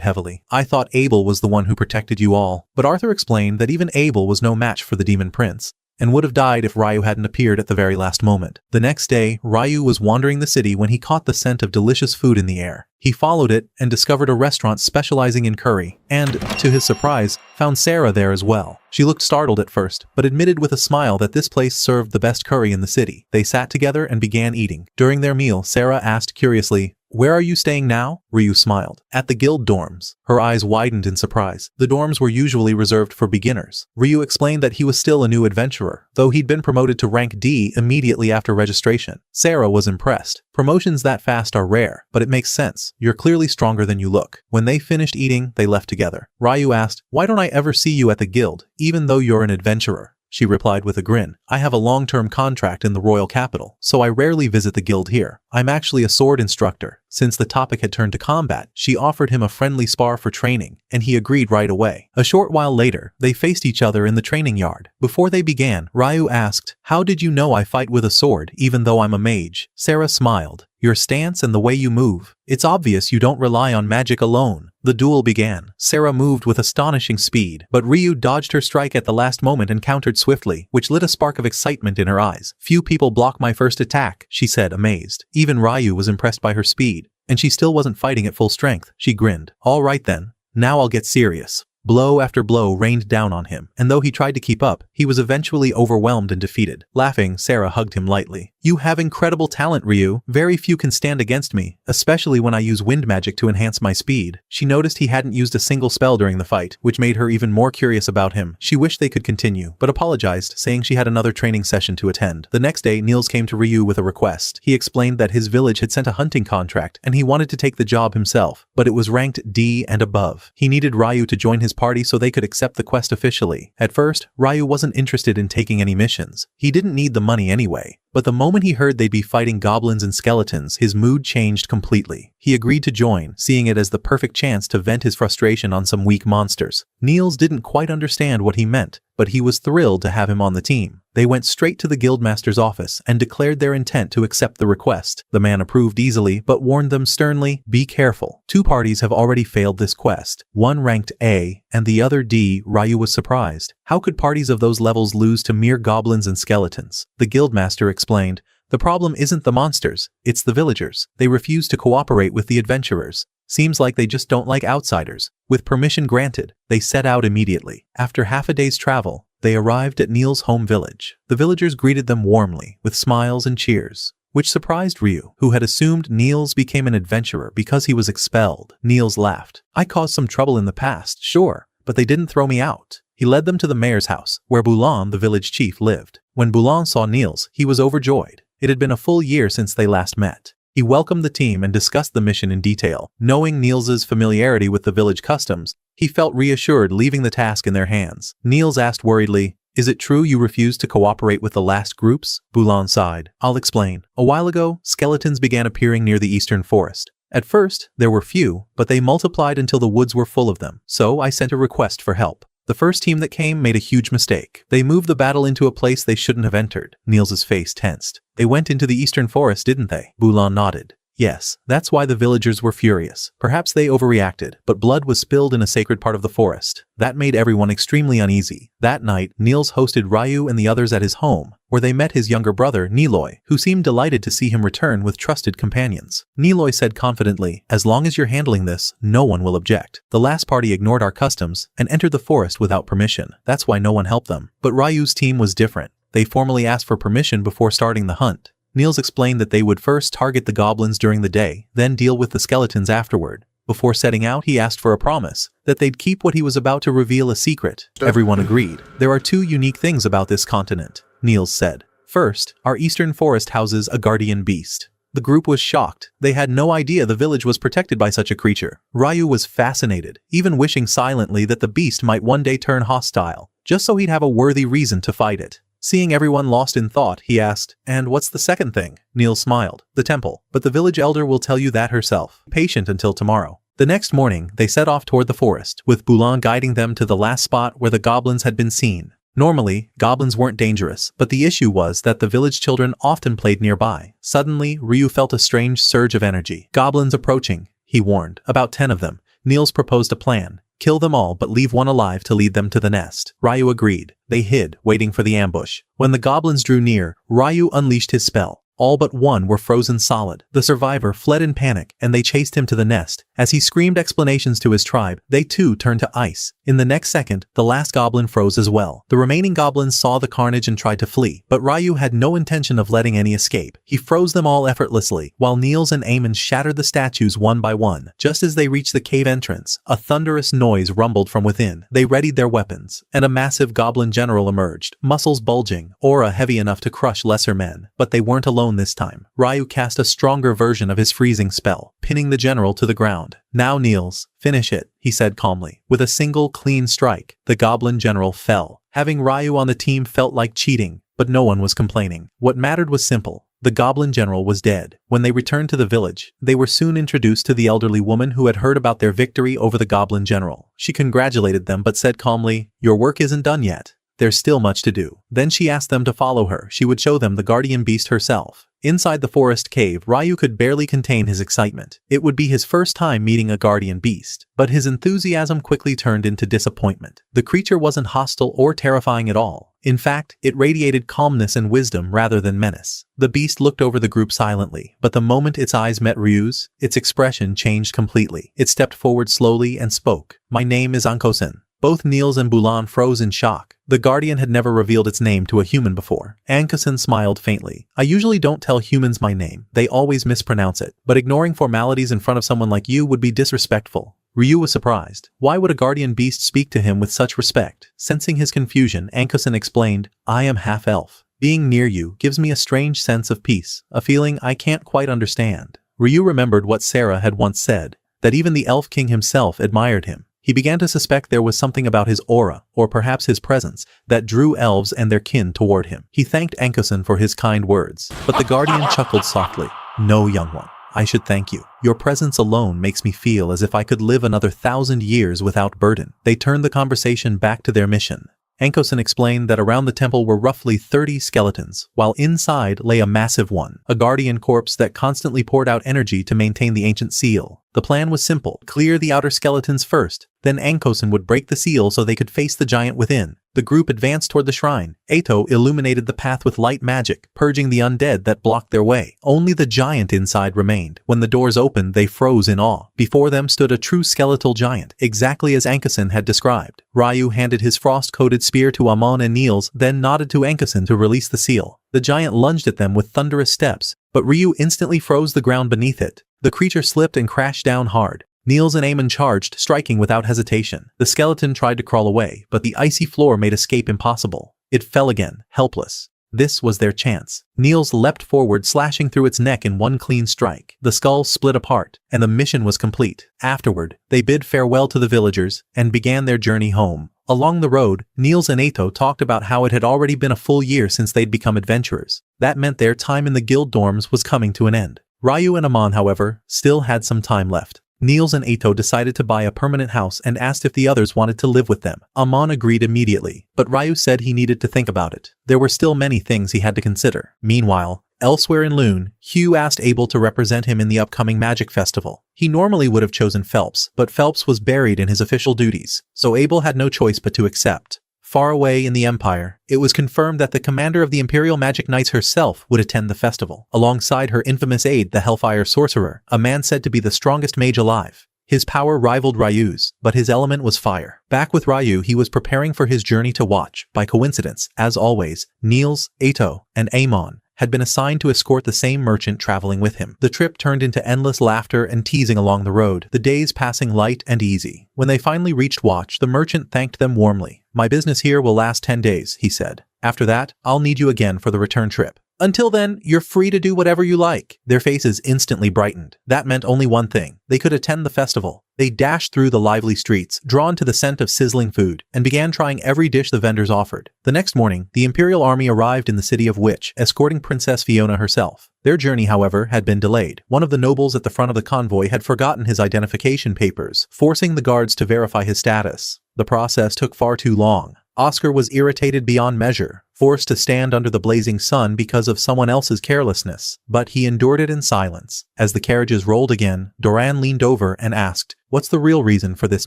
heavily. "I thought Abel was the one who protected you all." But Arthur explained that even Abel was no match for the demon prince, and would have died if Rayu hadn't appeared at the very last moment. The next day, Rayu was wandering the city when he caught the scent of delicious food in the air. He followed it and discovered a restaurant specializing in curry, and, to his surprise, found Sarah there as well. She looked startled at first, but admitted with a smile that this place served the best curry in the city. They sat together and began eating. During their meal, Sarah asked curiously, "Where are you staying now?" Ryu smiled. "At the guild dorms." Her eyes widened in surprise. The dorms were usually reserved for beginners. Ryu explained that he was still a new adventurer, though he'd been promoted to rank D immediately after registration. Sarah was impressed. "Promotions that fast are rare, but it makes sense. You're clearly stronger than you look." When they finished eating, they left together. Ryu asked, "Why don't I ever see you at the guild, even though you're an adventurer?" She replied with a grin, "I have a long-term contract in the royal capital, so I rarely visit the guild here. I'm actually a sword instructor." Since the topic had turned to combat, she offered him a friendly spar for training, and he agreed right away. A short while later, they faced each other in the training yard. Before they began, Ryu asked, "How did you know I fight with a sword, even though I'm a mage?" Sarah smiled. "Your stance and the way you move. It's obvious you don't rely on magic alone." The duel began. Sarah moved with astonishing speed, but Ryu dodged her strike at the last moment and countered swiftly, which lit a spark of excitement in her eyes. "Few people block my first attack," she said, amazed. Even Ryu was impressed by her speed, and she still wasn't fighting at full strength. She grinned. "All right then, now I'll get serious." Blow after blow rained down on him, and though he tried to keep up, he was eventually overwhelmed and defeated. Laughing, Sarah hugged him lightly. "You have incredible talent, Ryu. Very few can stand against me, especially when I use wind magic to enhance my speed." She noticed he hadn't used a single spell during the fight, which made her even more curious about him. She wished they could continue, but apologized, saying she had another training session to attend. The next day, Niels came to Ryu with a request. He explained that his village had sent a hunting contract, and he wanted to take the job himself, but it was ranked D and above. He needed Ryu to join his party so they could accept the quest officially. At first, Ryu wasn't interested in taking any missions. He didn't need the money anyway. But the moment he heard they'd be fighting goblins and skeletons, his mood changed completely. He agreed to join, seeing it as the perfect chance to vent his frustration on some weak monsters. Niels didn't quite understand what he meant, but he was thrilled to have him on the team. They went straight to the guildmaster's office and declared their intent to accept the request. The man approved easily, but warned them sternly, "Be careful. 2 parties have already failed this quest. One ranked A, and the other D." Ryu was surprised. How could parties of those levels lose to mere goblins and skeletons? The guildmaster explained, "The problem isn't the monsters, it's the villagers. They refuse to cooperate with the adventurers. Seems like they just don't like outsiders." With permission granted, they set out immediately. After half a day's travel, they arrived at Niels' home village. The villagers greeted them warmly, with smiles and cheers, which surprised Ryu, who had assumed Niels became an adventurer because he was expelled. Niels laughed. "I caused some trouble in the past, sure, but they didn't throw me out." He led them to the mayor's house, where Bulan, the village chief, lived. When Bulan saw Niels, he was overjoyed. It had been a full year since they last met. He welcomed the team and discussed the mission in detail. Knowing Niels' familiarity with the village customs, he felt reassured leaving the task in their hands. Niels asked worriedly, "Is it true you refused to cooperate with the last groups?" Bulan sighed. "I'll explain. A while ago, skeletons began appearing near the eastern forest. At first, there were few, but they multiplied until the woods were full of them. So I sent a request for help. The first team that came made a huge mistake. They moved the battle into a place they shouldn't have entered. Niels' face tensed. They went into the eastern forest, didn't they? Bulan nodded. Yes, that's why the villagers were furious. Perhaps they overreacted, but blood was spilled in a sacred part of the forest. That made everyone extremely uneasy. That night, Niels hosted Rayu and the others at his home, where they met his younger brother, Niloy, who seemed delighted to see him return with trusted companions. Niloy said confidently, "As long as you're handling this, no one will object. The last party ignored our customs and entered the forest without permission. That's why no one helped them." But Rayu's team was different. They formally asked for permission before starting the hunt. Niels explained that they would first target the goblins during the day, then deal with the skeletons afterward. Before setting out, he asked for a promise that they'd keep what he was about to reveal a secret. Everyone agreed. There are two unique things about this continent, Niels said. First, our eastern forest houses a guardian beast. The group was shocked. They had no idea the village was protected by such a creature. Rayu was fascinated, even wishing silently that the beast might one day turn hostile, just so he'd have a worthy reason to fight it. Seeing everyone lost in thought, he asked, "And what's the second thing?" Niels smiled. "The temple. But the village elder will tell you that herself. Patient until tomorrow." The next morning, they set off toward the forest, with Bulan guiding them to the last spot where the goblins had been seen. Normally, goblins weren't dangerous, but the issue was that the village children often played nearby. Suddenly, Ryu felt a strange surge of energy. "Goblins approaching," he warned. "About 10 of them." Niels proposed a plan. "Kill them all but leave one alive to lead them to the nest." Rayu agreed. They hid, waiting for the ambush. When the goblins drew near, Rayu unleashed his spell. All but one were frozen solid. The survivor fled in panic, and they chased him to the nest. As he screamed explanations to his tribe, they too turned to ice. In the next second, the last goblin froze as well. The remaining goblins saw the carnage and tried to flee, but Rayu had no intention of letting any escape. He froze them all effortlessly, while Niels and Eamon shattered the statues one by one. Just as they reached the cave entrance, a thunderous noise rumbled from within. They readied their weapons, and a massive goblin general emerged, muscles bulging, aura heavy enough to crush lesser men. But they weren't alone this time. Rayu cast a stronger version of his freezing spell, pinning the general to the ground. "Now Niels, finish it," he said calmly. With a single clean strike, the goblin general fell. Having Rayu on the team felt like cheating, but no one was complaining. What mattered was simple. The goblin general was dead. When they returned to the village, they were soon introduced to the elderly woman who had heard about their victory over the goblin general. She congratulated them but said calmly, "Your work isn't done yet. There's still much to do." Then she asked them to follow her. She would show them the guardian beast herself. Inside the forest cave, Rayu could barely contain his excitement. It would be his first time meeting a guardian beast, but his enthusiasm quickly turned into disappointment. The creature wasn't hostile or terrifying at all. In fact, it radiated calmness and wisdom rather than menace. The beast looked over the group silently, but the moment its eyes met Ryu's, its expression changed completely. It stepped forward slowly and spoke. "My name is Ankosen." Both Niels and Bulan froze in shock. The Guardian had never revealed its name to a human before. Ankosen smiled faintly. "I usually don't tell humans my name. They always mispronounce it. But ignoring formalities in front of someone like you would be disrespectful." Ryu was surprised. Why would a guardian beast speak to him with such respect? Sensing his confusion, Ankosen explained, "I am half-elf. Being near you gives me a strange sense of peace, a feeling I can't quite understand." Ryu remembered what Sarah had once said, that even the Elf King himself admired him. He began to suspect there was something about his aura, or perhaps his presence, that drew elves and their kin toward him. He thanked Ankosen for his kind words, but the Guardian chuckled softly. "No, young one. I should thank you. Your presence alone makes me feel as if I could live another 1,000 years without burden." They turned the conversation back to their mission. Ankosen explained that around the temple were roughly 30 skeletons, while inside lay a massive one, a guardian corpse that constantly poured out energy to maintain the ancient seal. The plan was simple: clear the outer skeletons first, then Ankosen would break the seal so they could face the giant within. The group advanced toward the shrine. Ato illuminated the path with light magic, purging the undead that blocked their way. Only the giant inside remained. When the doors opened, they froze in awe. Before them stood a true skeletal giant, exactly as Ankosen had described. Rayu handed his frost-coated spear to Amon and Niels, then nodded to Ankosen to release the seal. The giant lunged at them with thunderous steps, but Ryu instantly froze the ground beneath it. The creature slipped and crashed down hard. Niels and Eamon charged, striking without hesitation. The skeleton tried to crawl away, but the icy floor made escape impossible. It fell again, helpless. This was their chance. Niels leapt forward, slashing through its neck in one clean strike. The skull split apart, and the mission was complete. Afterward, they bid farewell to the villagers and began their journey home. Along the road, Niels and Ato talked about how it had already been a full year since they'd become adventurers. That meant their time in the guild dorms was coming to an end. Rayu and Amon, however, still had some time left. Niels and Ato decided to buy a permanent house and asked if the others wanted to live with them. Amon agreed immediately, but Rayu said he needed to think about it. There were still many things he had to consider. Meanwhile, elsewhere in Lune, Hugh asked Abel to represent him in the upcoming magic festival. He normally would have chosen Phelps, but Phelps was buried in his official duties, so Abel had no choice but to accept. Far away in the Empire, it was confirmed that the commander of the Imperial Magic Knights herself would attend the festival, alongside her infamous aide, the Hellfire Sorcerer, a man said to be the strongest mage alive. His power rivaled Ryu's, but his element was fire. Back with Rayu, he was preparing for his journey to Watch. By coincidence, as always, Niels, Ato, and Amon had been assigned to escort the same merchant traveling with him. The trip turned into endless laughter and teasing along the road, the days passing light and easy. When they finally reached Watch, the merchant thanked them warmly. "My business here will last 10 days, he said. "After that, I'll need you again for the return trip. Until then, you're free to do whatever you like." Their faces instantly brightened. That meant only one thing. They could attend the festival. They dashed through the lively streets, drawn to the scent of sizzling food, and began trying every dish the vendors offered. The next morning, the Imperial army arrived in the city of Witch, escorting Princess Fiona herself. Their journey, however, had been delayed. One of the nobles at the front of the convoy had forgotten his identification papers, forcing the guards to verify his status. The process took far too long. Oscar was irritated beyond measure, forced to stand under the blazing sun because of someone else's carelessness, but he endured it in silence. As the carriages rolled again, Doran leaned over and asked, "What's the real reason for this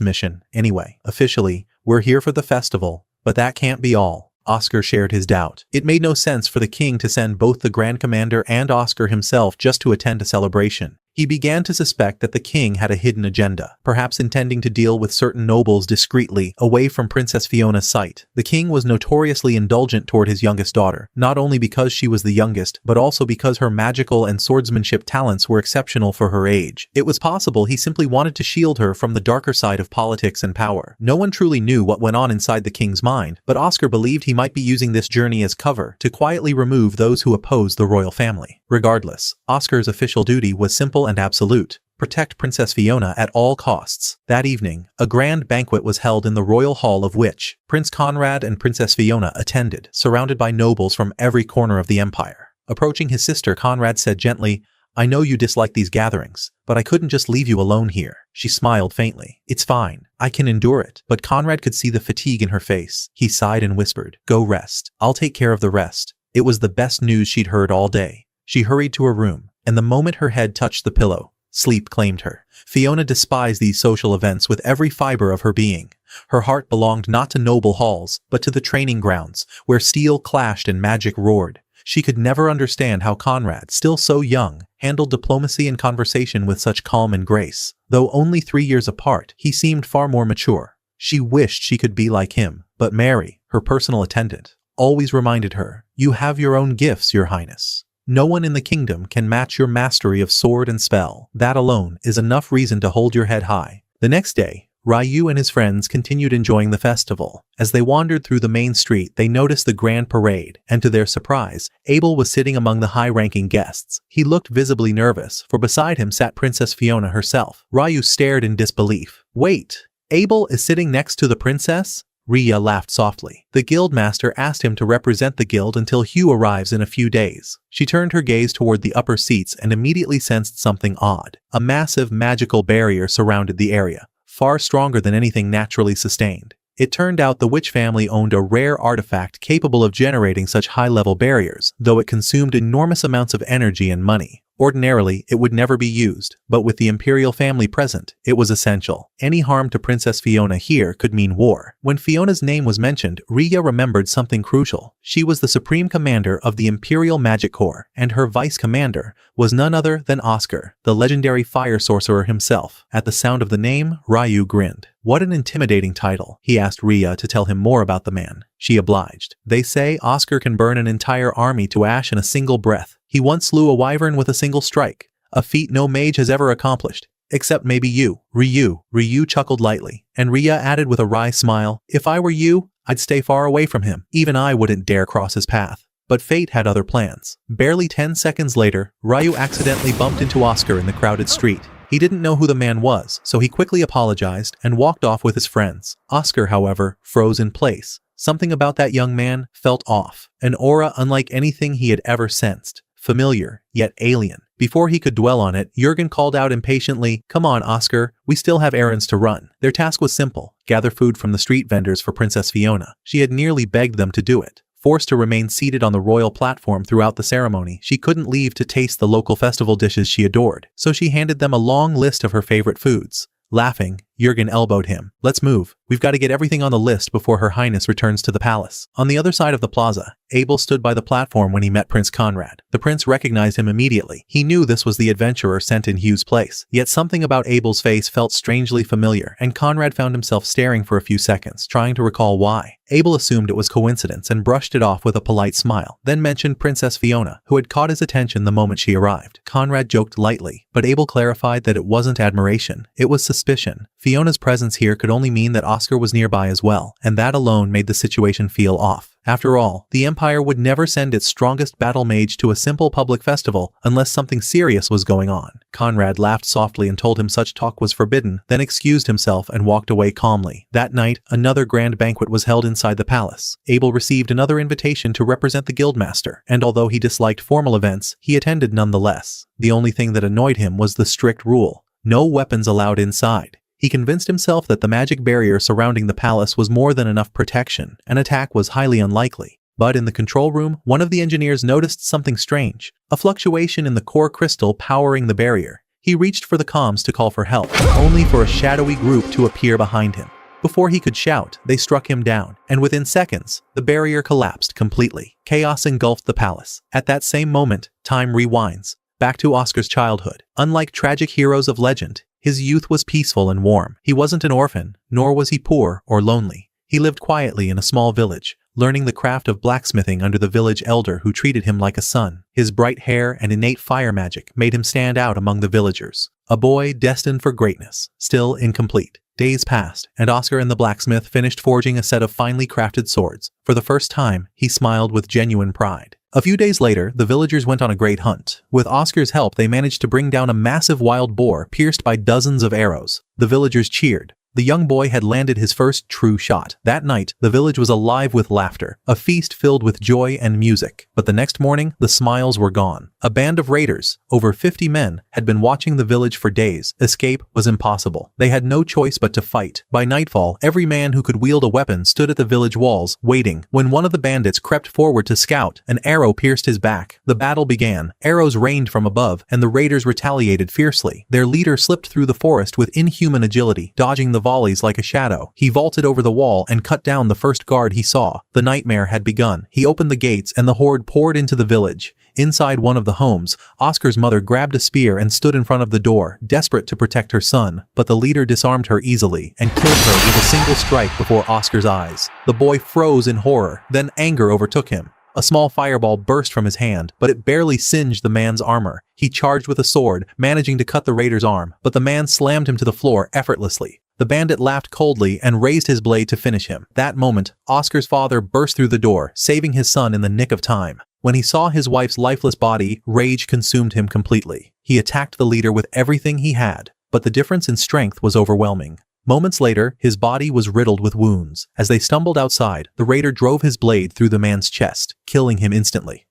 mission, anyway?" "Officially, we're here for the festival, but that can't be all." Oscar shared his doubt. It made no sense for the king to send both the Grand Commander and Oscar himself just to attend a celebration. He began to suspect that the king had a hidden agenda, perhaps intending to deal with certain nobles discreetly, away from Princess Fiona's sight. The king was notoriously indulgent toward his youngest daughter, not only because she was the youngest, but also because her magical and swordsmanship talents were exceptional for her age. It was possible he simply wanted to shield her from the darker side of politics and power. No one truly knew what went on inside the king's mind, but Oscar believed he might be using this journey as cover to quietly remove those who opposed the royal family. Regardless, Oscar's official duty was simple and absolute: protect Princess Fiona at all costs. That evening, a grand banquet was held in the royal hall of Witch. Prince Conrad and Princess Fiona attended, surrounded by nobles from every corner of the empire. Approaching his sister, Conrad said gently, "I know you dislike these gatherings, but I couldn't just leave you alone here." She smiled faintly. "It's fine. I can endure it." But Conrad could see the fatigue in her face. He sighed and whispered, "Go rest. I'll take care of the rest." It was the best news she'd heard all day. She hurried to her room, and the moment her head touched the pillow, sleep claimed her. Fiona despised these social events with every fiber of her being. Her heart belonged not to noble halls, but to the training grounds, where steel clashed and magic roared. She could never understand how Conrad, still so young, handled diplomacy and conversation with such calm and grace. Though only 3 years apart, he seemed far more mature. She wished she could be like him, but Mary, her personal attendant, always reminded her, "You have your own gifts, Your Highness. No one in the kingdom can match your mastery of sword and spell. That alone is enough reason to hold your head high." The next day, Rayu and his friends continued enjoying the festival. As they wandered through the main street, they noticed the grand parade, and to their surprise, Abel was sitting among the high-ranking guests. He looked visibly nervous, for beside him sat Princess Fiona herself. Rayu stared in disbelief. "Wait, Abel is sitting next to the princess?" Rhea laughed softly. "The guildmaster asked him to represent the guild until Hugh arrives in a few days." She turned her gaze toward the upper seats and immediately sensed something odd. A massive magical barrier surrounded the area, far stronger than anything naturally sustained. It turned out the Witch family owned a rare artifact capable of generating such high-level barriers, though it consumed enormous amounts of energy and money. Ordinarily, it would never be used, but with the Imperial family present, it was essential. Any harm to Princess Fiona here could mean war. When Fiona's name was mentioned, Rhea remembered something crucial. She was the Supreme Commander of the Imperial Magic Corps, and her Vice Commander was none other than Oscar, the legendary fire sorcerer himself. At the sound of the name, Rayu grinned. "What an intimidating title," he asked Rhea to tell him more about the man. She obliged. "They say Oscar can burn an entire army to ash in a single breath. He once slew a wyvern with a single strike, a feat no mage has ever accomplished. Except maybe you, Ryu." Ryu chuckled lightly, and Rhea added with a wry smile, "If I were you, I'd stay far away from him. Even I wouldn't dare cross his path." But fate had other plans. Barely 10 seconds later, Rayu accidentally bumped into Oscar in the crowded street. He didn't know who the man was, so he quickly apologized and walked off with his friends. Oscar, however, froze in place. Something about that young man felt off, an aura unlike anything he had ever sensed. Familiar, yet alien. Before he could dwell on it, Jurgen called out impatiently, "Come on, Oscar, we still have errands to run." Their task was simple: gather food from the street vendors for Princess Fiona. She had nearly begged them to do it. Forced to remain seated on the royal platform throughout the ceremony, she couldn't leave to taste the local festival dishes she adored, so she handed them a long list of her favorite foods. Laughing, Jurgen elbowed him. "Let's move. We've got to get everything on the list before Her Highness returns to the palace." On the other side of the plaza, Abel stood by the platform when he met Prince Conrad. The prince recognized him immediately. He knew this was the adventurer sent in Hugh's place. Yet something about Abel's face felt strangely familiar, and Conrad found himself staring for a few seconds, trying to recall why. Abel assumed it was coincidence and brushed it off with a polite smile, then mentioned Princess Fiona, who had caught his attention the moment she arrived. Conrad joked lightly, but Abel clarified that it wasn't admiration, it was suspicion. Fiona's presence here could only mean that Oscar was nearby as well, and that alone made the situation feel off. After all, the Empire would never send its strongest battle mage to a simple public festival unless something serious was going on. Conrad laughed softly and told him such talk was forbidden, then excused himself and walked away calmly. That night, another grand banquet was held inside the palace. Abel received another invitation to represent the guildmaster, and although he disliked formal events, he attended nonetheless. The only thing that annoyed him was the strict rule: no weapons allowed inside. He convinced himself that the magic barrier surrounding the palace was more than enough protection. An attack was highly unlikely. But in the control room, one of the engineers noticed something strange: a fluctuation in the core crystal powering the barrier. He reached for the comms to call for help, only for a shadowy group to appear behind him. Before he could shout, they struck him down, and within seconds, the barrier collapsed completely. Chaos engulfed the palace. At that same moment, time rewinds, back to Oscar's childhood. Unlike tragic heroes of legend, his youth was peaceful and warm. He wasn't an orphan, nor was he poor or lonely. He lived quietly in a small village, learning the craft of blacksmithing under the village elder who treated him like a son. His bright hair and innate fire magic made him stand out among the villagers. A boy destined for greatness, still incomplete. Days passed, and Oscar and the blacksmith finished forging a set of finely crafted swords. For the first time, he smiled with genuine pride. A few days later, the villagers went on a great hunt. With Oscar's help, they managed to bring down a massive wild boar pierced by dozens of arrows. The villagers cheered. The young boy had landed his first true shot. That night, the village was alive with laughter, a feast filled with joy and music. But the next morning, the smiles were gone. A band of raiders, over 50 men, had been watching the village for days. Escape was impossible. They had no choice but to fight. By nightfall, every man who could wield a weapon stood at the village walls, waiting. When one of the bandits crept forward to scout, an arrow pierced his back. The battle began. Arrows rained from above, and the raiders retaliated fiercely. Their leader slipped through the forest with inhuman agility, dodging the volleys like a shadow. He vaulted over the wall and cut down the first guard he saw. The nightmare had begun. He opened the gates and the horde poured into the village. Inside one of the homes, Oscar's mother grabbed a spear and stood in front of the door, desperate to protect her son, but the leader disarmed her easily and killed her with a single strike before Oscar's eyes. The boy froze in horror, then anger overtook him. A small fireball burst from his hand, but it barely singed the man's armor. He charged with a sword, managing to cut the raider's arm, but the man slammed him to the floor effortlessly. The bandit laughed coldly and raised his blade to finish him. That moment, Oscar's father burst through the door, saving his son in the nick of time. When he saw his wife's lifeless body, rage consumed him completely. He attacked the leader with everything he had, but the difference in strength was overwhelming. Moments later, his body was riddled with wounds. As they stumbled outside, the raider drove his blade through the man's chest, killing him instantly,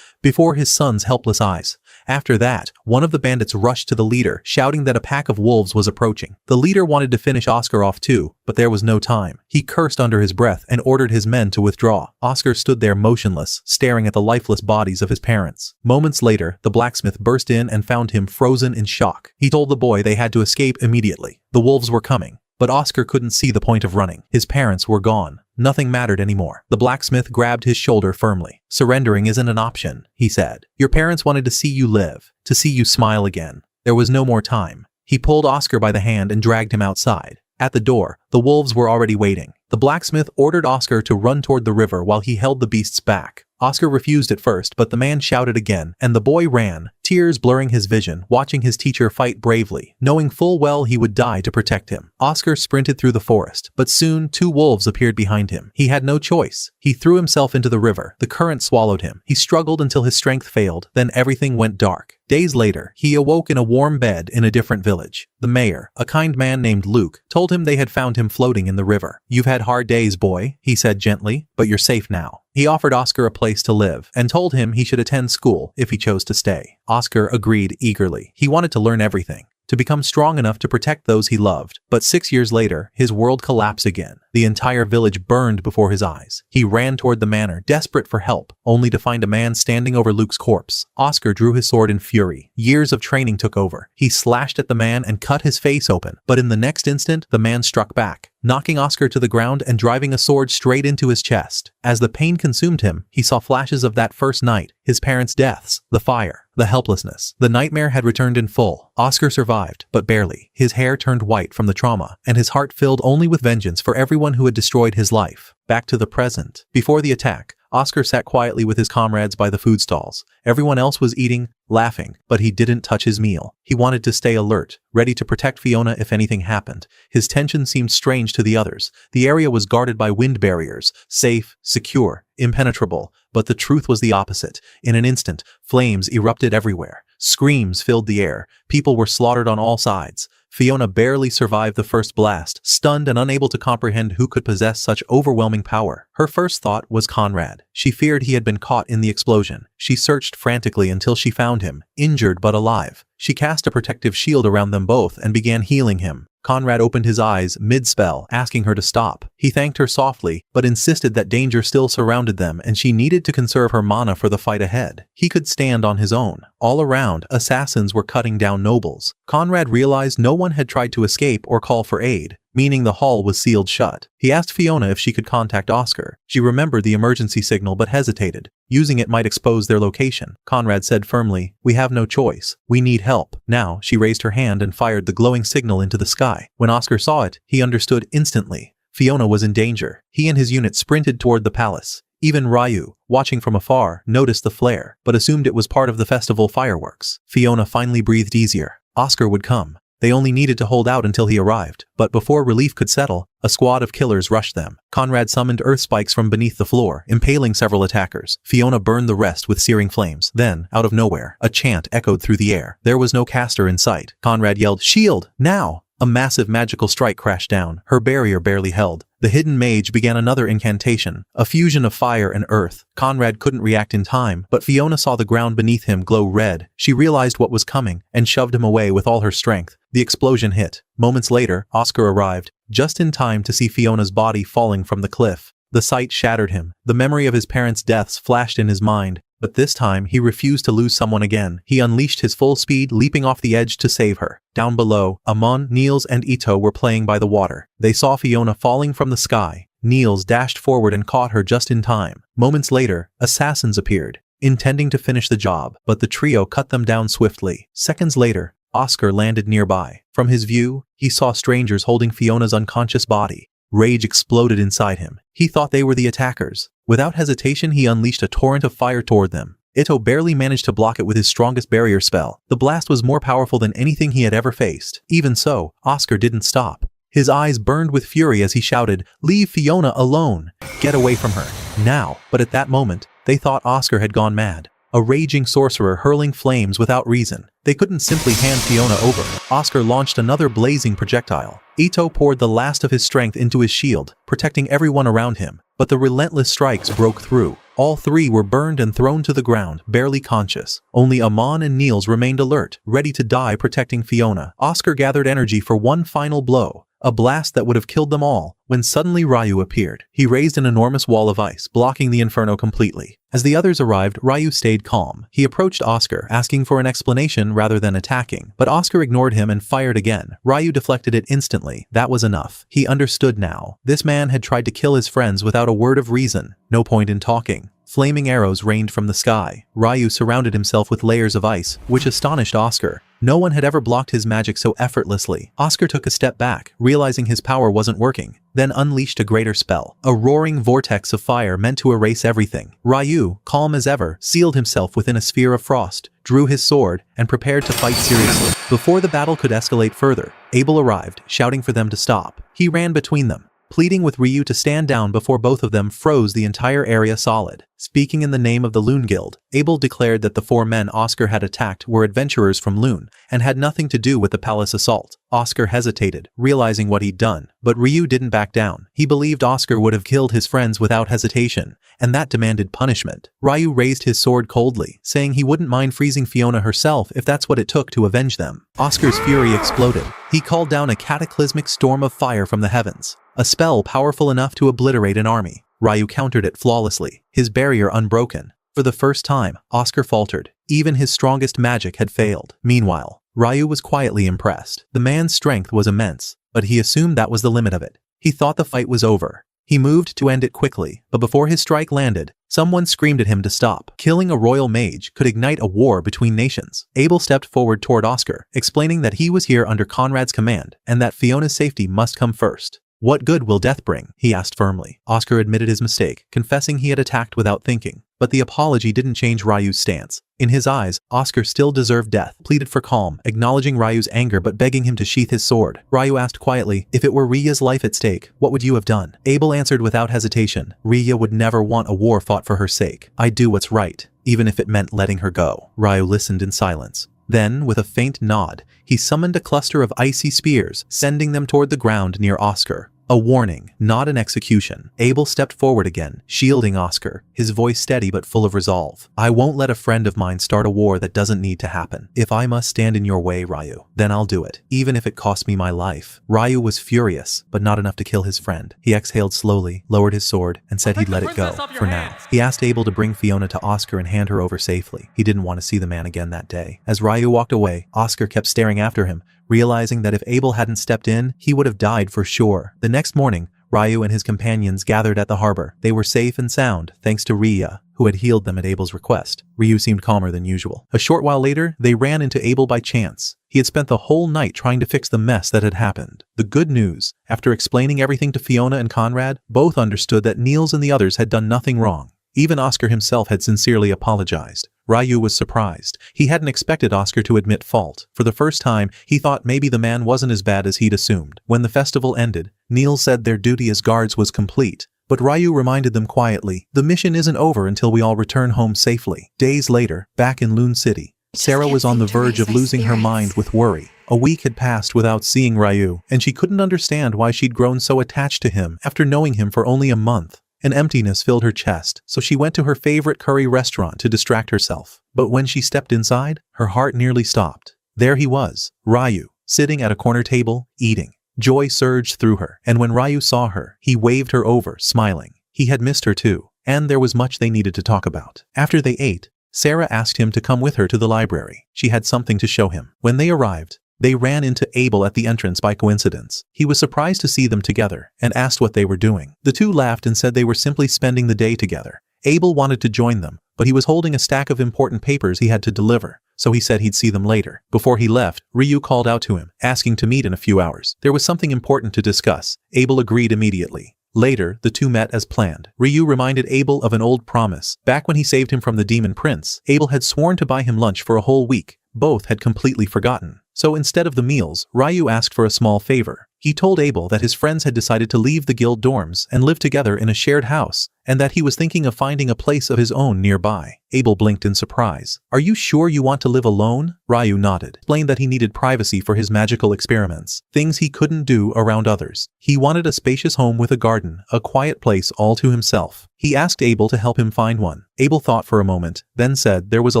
before his son's helpless eyes. After that, one of the bandits rushed to the leader, shouting that a pack of wolves was approaching. The leader wanted to finish Oscar off too, but there was no time. He cursed under his breath and ordered his men to withdraw. Oscar stood there motionless, staring at the lifeless bodies of his parents. Moments later, the blacksmith burst in and found him frozen in shock. He told the boy they had to escape immediately. The wolves were coming. But Oscar couldn't see the point of running. His parents were gone. Nothing mattered anymore. The blacksmith grabbed his shoulder firmly. "Surrendering isn't an option," he said. "Your parents wanted to see you live, to see you smile again." There was no more time. He pulled Oscar by the hand and dragged him outside. At the door, the wolves were already waiting. The blacksmith ordered Oscar to run toward the river while he held the beasts back. Oscar refused at first, but the man shouted again, and the boy ran, tears blurring his vision, watching his teacher fight bravely, knowing full well he would die to protect him. Oscar sprinted through the forest, but soon 2 wolves appeared behind him. He had no choice. He threw himself into the river. The current swallowed him. He struggled until his strength failed, then everything went dark. Days later, he awoke in a warm bed in a different village. The mayor, a kind man named Luke, told him they had found him floating in the river. "You've had hard days, boy," he said gently, "but you're safe now." He offered Oscar a place to live and told him he should attend school if he chose to stay. Oscar agreed eagerly. He wanted to learn everything, to become strong enough to protect those he loved. But 6 years later, his world collapsed again. The entire village burned before his eyes. He ran toward the manor, desperate for help, only to find a man standing over Luke's corpse. Oscar drew his sword in fury. Years of training took over. He slashed at the man and cut his face open. But in the next instant, the man struck back, knocking Oscar to the ground and driving a sword straight into his chest. As the pain consumed him, he saw flashes of that first night, his parents' deaths, the fire, the helplessness. The nightmare had returned in full. Oscar survived, but barely. His hair turned white from the trauma, and his heart filled only with vengeance for everyone who had destroyed his life. Back to the present. Before the attack, Oscar sat quietly with his comrades by the food stalls. Everyone else was eating, laughing, but he didn't touch his meal. He wanted to stay alert, ready to protect Fiona if anything happened. His tension seemed strange to the others. The area was guarded by wind barriers, safe, secure, impenetrable, but the truth was the opposite. In an instant, flames erupted everywhere. Screams filled the air. People were slaughtered on all sides. Fiona barely survived the first blast, stunned and unable to comprehend who could possess such overwhelming power. Her first thought was Conrad. She feared he had been caught in the explosion. She searched frantically until she found him, injured but alive. She cast a protective shield around them both and began healing him. Conrad opened his eyes mid-spell, asking her to stop. He thanked her softly, but insisted that danger still surrounded them and she needed to conserve her mana for the fight ahead. He could stand on his own. All around, assassins were cutting down nobles. Conrad realized no one had tried to escape or call for aid, meaning the hall was sealed shut. He asked Fiona if she could contact Oscar. She remembered the emergency signal but hesitated. Using it might expose their location. Conrad said firmly, "We have no choice. We need help." Now, she raised her hand and fired the glowing signal into the sky. When Oscar saw it, he understood instantly. Fiona was in danger. He and his unit sprinted toward the palace. Even Rayu, watching from afar, noticed the flare, but assumed it was part of the festival fireworks. Fiona finally breathed easier. Oscar would come. They only needed to hold out until he arrived, but before relief could settle, a squad of killers rushed them. Conrad summoned earth spikes from beneath the floor, impaling several attackers. Fiona burned the rest with searing flames. Then, out of nowhere, a chant echoed through the air. There was no caster in sight. Conrad yelled, "Shield, now!" A massive magical strike crashed down. Her barrier barely held. The hidden mage began another incantation, a fusion of fire and earth. Conrad couldn't react in time, but Fiona saw the ground beneath him glow red. She realized what was coming and shoved him away with all her strength. The explosion hit. Moments later, Oscar arrived, just in time to see Fiona's body falling from the cliff. The sight shattered him. The memory of his parents' deaths flashed in his mind. But this time, he refused to lose someone again. He unleashed his full speed, leaping off the edge to save her. Down below, Amon, Niels, and Ito were playing by the water. They saw Fiona falling from the sky. Niels dashed forward and caught her just in time. Moments later, assassins appeared, intending to finish the job, but the trio cut them down swiftly. Seconds later, Oscar landed nearby. From his view, he saw strangers holding Fiona's unconscious body. Rage exploded inside him. He thought they were the attackers. Without hesitation, he unleashed a torrent of fire toward them. Ito barely managed to block it with his strongest barrier spell. The blast was more powerful than anything he had ever faced. Even so, Oscar didn't stop. His eyes burned with fury as he shouted, "Leave Fiona alone! Get away from her, now!" But at that moment, they thought Oscar had gone mad. A raging sorcerer hurling flames without reason. They couldn't simply hand Fiona over. Oscar launched another blazing projectile. Ito poured the last of his strength into his shield, protecting everyone around him. But the relentless strikes broke through. All three were burned and thrown to the ground, barely conscious. Only Amon and Niels remained alert, ready to die protecting Fiona. Oscar gathered energy for one final blow. A blast that would have killed them all, when suddenly Rayu appeared. He raised an enormous wall of ice, blocking the inferno completely. As the others arrived, Rayu stayed calm. He approached Oscar, asking for an explanation rather than attacking, but Oscar ignored him and fired again. Rayu deflected it instantly. That was enough. He understood now. This man had tried to kill his friends without a word of reason. No point in talking. Flaming arrows rained from the sky. Rayu surrounded himself with layers of ice, which astonished Oscar. No one had ever blocked his magic so effortlessly. Oscar took a step back, realizing his power wasn't working, then unleashed a greater spell. A roaring vortex of fire meant to erase everything. Rayu, calm as ever, sealed himself within a sphere of frost, drew his sword, and prepared to fight seriously. Before the battle could escalate further, Abel arrived, shouting for them to stop. He ran between them, pleading with Ryu to stand down before both of them froze the entire area solid. Speaking in the name of the Loon Guild, Abel declared that the 4 men Oscar had attacked were adventurers from Loon and had nothing to do with the palace assault. Oscar hesitated, realizing what he'd done, but Ryu didn't back down. He believed Oscar would have killed his friends without hesitation, and that demanded punishment. Ryu raised his sword coldly, saying he wouldn't mind freezing Fiona herself if that's what it took to avenge them. Oscar's fury exploded. He called down a cataclysmic storm of fire from the heavens, a spell powerful enough to obliterate an army. Ryu countered it flawlessly, his barrier unbroken. For the first time, Oscar faltered. Even his strongest magic had failed. Meanwhile, Ryu was quietly impressed. The man's strength was immense, but he assumed that was the limit of it. He thought the fight was over. He moved to end it quickly, but before his strike landed, someone screamed at him to stop. Killing a royal mage could ignite a war between nations. Abel stepped forward toward Oscar, explaining that he was here under Conrad's command, and that Fiona's safety must come first. "What good will death bring?" he asked firmly. Oscar admitted his mistake, confessing he had attacked without thinking. But the apology didn't change Ryu's stance. In his eyes, Oscar still deserved death, pleaded for calm, acknowledging Ryu's anger but begging him to sheath his sword. Ryu asked quietly, "If it were Riya's life at stake, what would you have done?" Abel answered without hesitation, "Riya would never want a war fought for her sake. I'd do what's right, even if it meant letting her go." Ryu listened in silence. Then, with a faint nod, he summoned a cluster of icy spears, sending them toward the ground near Oscar. A warning, not an execution. Abel stepped forward again, shielding Oscar, his voice steady but full of resolve. "I won't let a friend of mine start a war that doesn't need to happen. If I must stand in your way, Ryu, then I'll do it, even if it costs me my life." Ryu was furious, but not enough to kill his friend. He exhaled slowly, lowered his sword, and said he'd let it go, for now. He asked Abel to bring Fiona to Oscar and hand her over safely. He didn't want to see the man again that day. As Ryu walked away, Oscar kept staring after him, realizing that if Abel hadn't stepped in, he would have died for sure. The next morning, Ryu and his companions gathered at the harbor. They were safe and sound, thanks to Riya, who had healed them at Abel's request. Ryu seemed calmer than usual. A short while later, they ran into Abel by chance. He had spent the whole night trying to fix the mess that had happened. The good news, after explaining everything to Fiona and Conrad, both understood that Niels and the others had done nothing wrong. Even Oscar himself had sincerely apologized. Ryu was surprised. He hadn't expected Oscar to admit fault. For the first time, he thought maybe the man wasn't as bad as he'd assumed. When the festival ended, Niels said their duty as guards was complete. But Ryu reminded them quietly, "The mission isn't over until we all return home safely." Days later, back in Loon City, Sarah was on the verge of losing her mind with worry. A week had passed without seeing Ryu, and she couldn't understand why she'd grown so attached to him after knowing him for only a month. An emptiness filled her chest, so she went to her favorite curry restaurant to distract herself. But when she stepped inside, her heart nearly stopped. There he was, Ryu, sitting at a corner table, eating. Joy surged through her, and when Ryu saw her, he waved her over, smiling. He had missed her too, and there was much they needed to talk about. After they ate, Sarah asked him to come with her to the library. She had something to show him. When they arrived, they ran into Abel at the entrance by coincidence. He was surprised to see them together and asked what they were doing. The two laughed and said they were simply spending the day together. Abel wanted to join them, but he was holding a stack of important papers he had to deliver, so he said he'd see them later. Before he left, Ryu called out to him, asking to meet in a few hours. There was something important to discuss. Abel agreed immediately. Later, the two met as planned. Ryu reminded Abel of an old promise. Back when he saved him from the Demon Prince, Abel had sworn to buy him lunch for a whole week. Both had completely forgotten. So instead of the meals, Ryu asked for a small favor. He told Abel that his friends had decided to leave the guild dorms and live together in a shared house, and that he was thinking of finding a place of his own nearby. Abel blinked in surprise. "Are you sure you want to live alone?" Ryu nodded, explained that he needed privacy for his magical experiments, things he couldn't do around others. He wanted a spacious home with a garden, a quiet place all to himself. He asked Abel to help him find one. Abel thought for a moment, then said there was a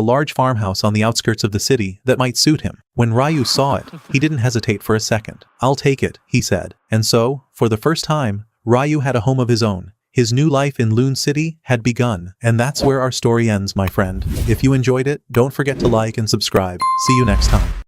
large farmhouse on the outskirts of the city that might suit him. When Ryu saw it, he didn't hesitate for a second. "I'll take it," he said. And so, for the first time, Ryu had a home of his own. His new life in Loon City had begun. And that's where our story ends, my friend. If you enjoyed it, don't forget to like and subscribe. See you next time.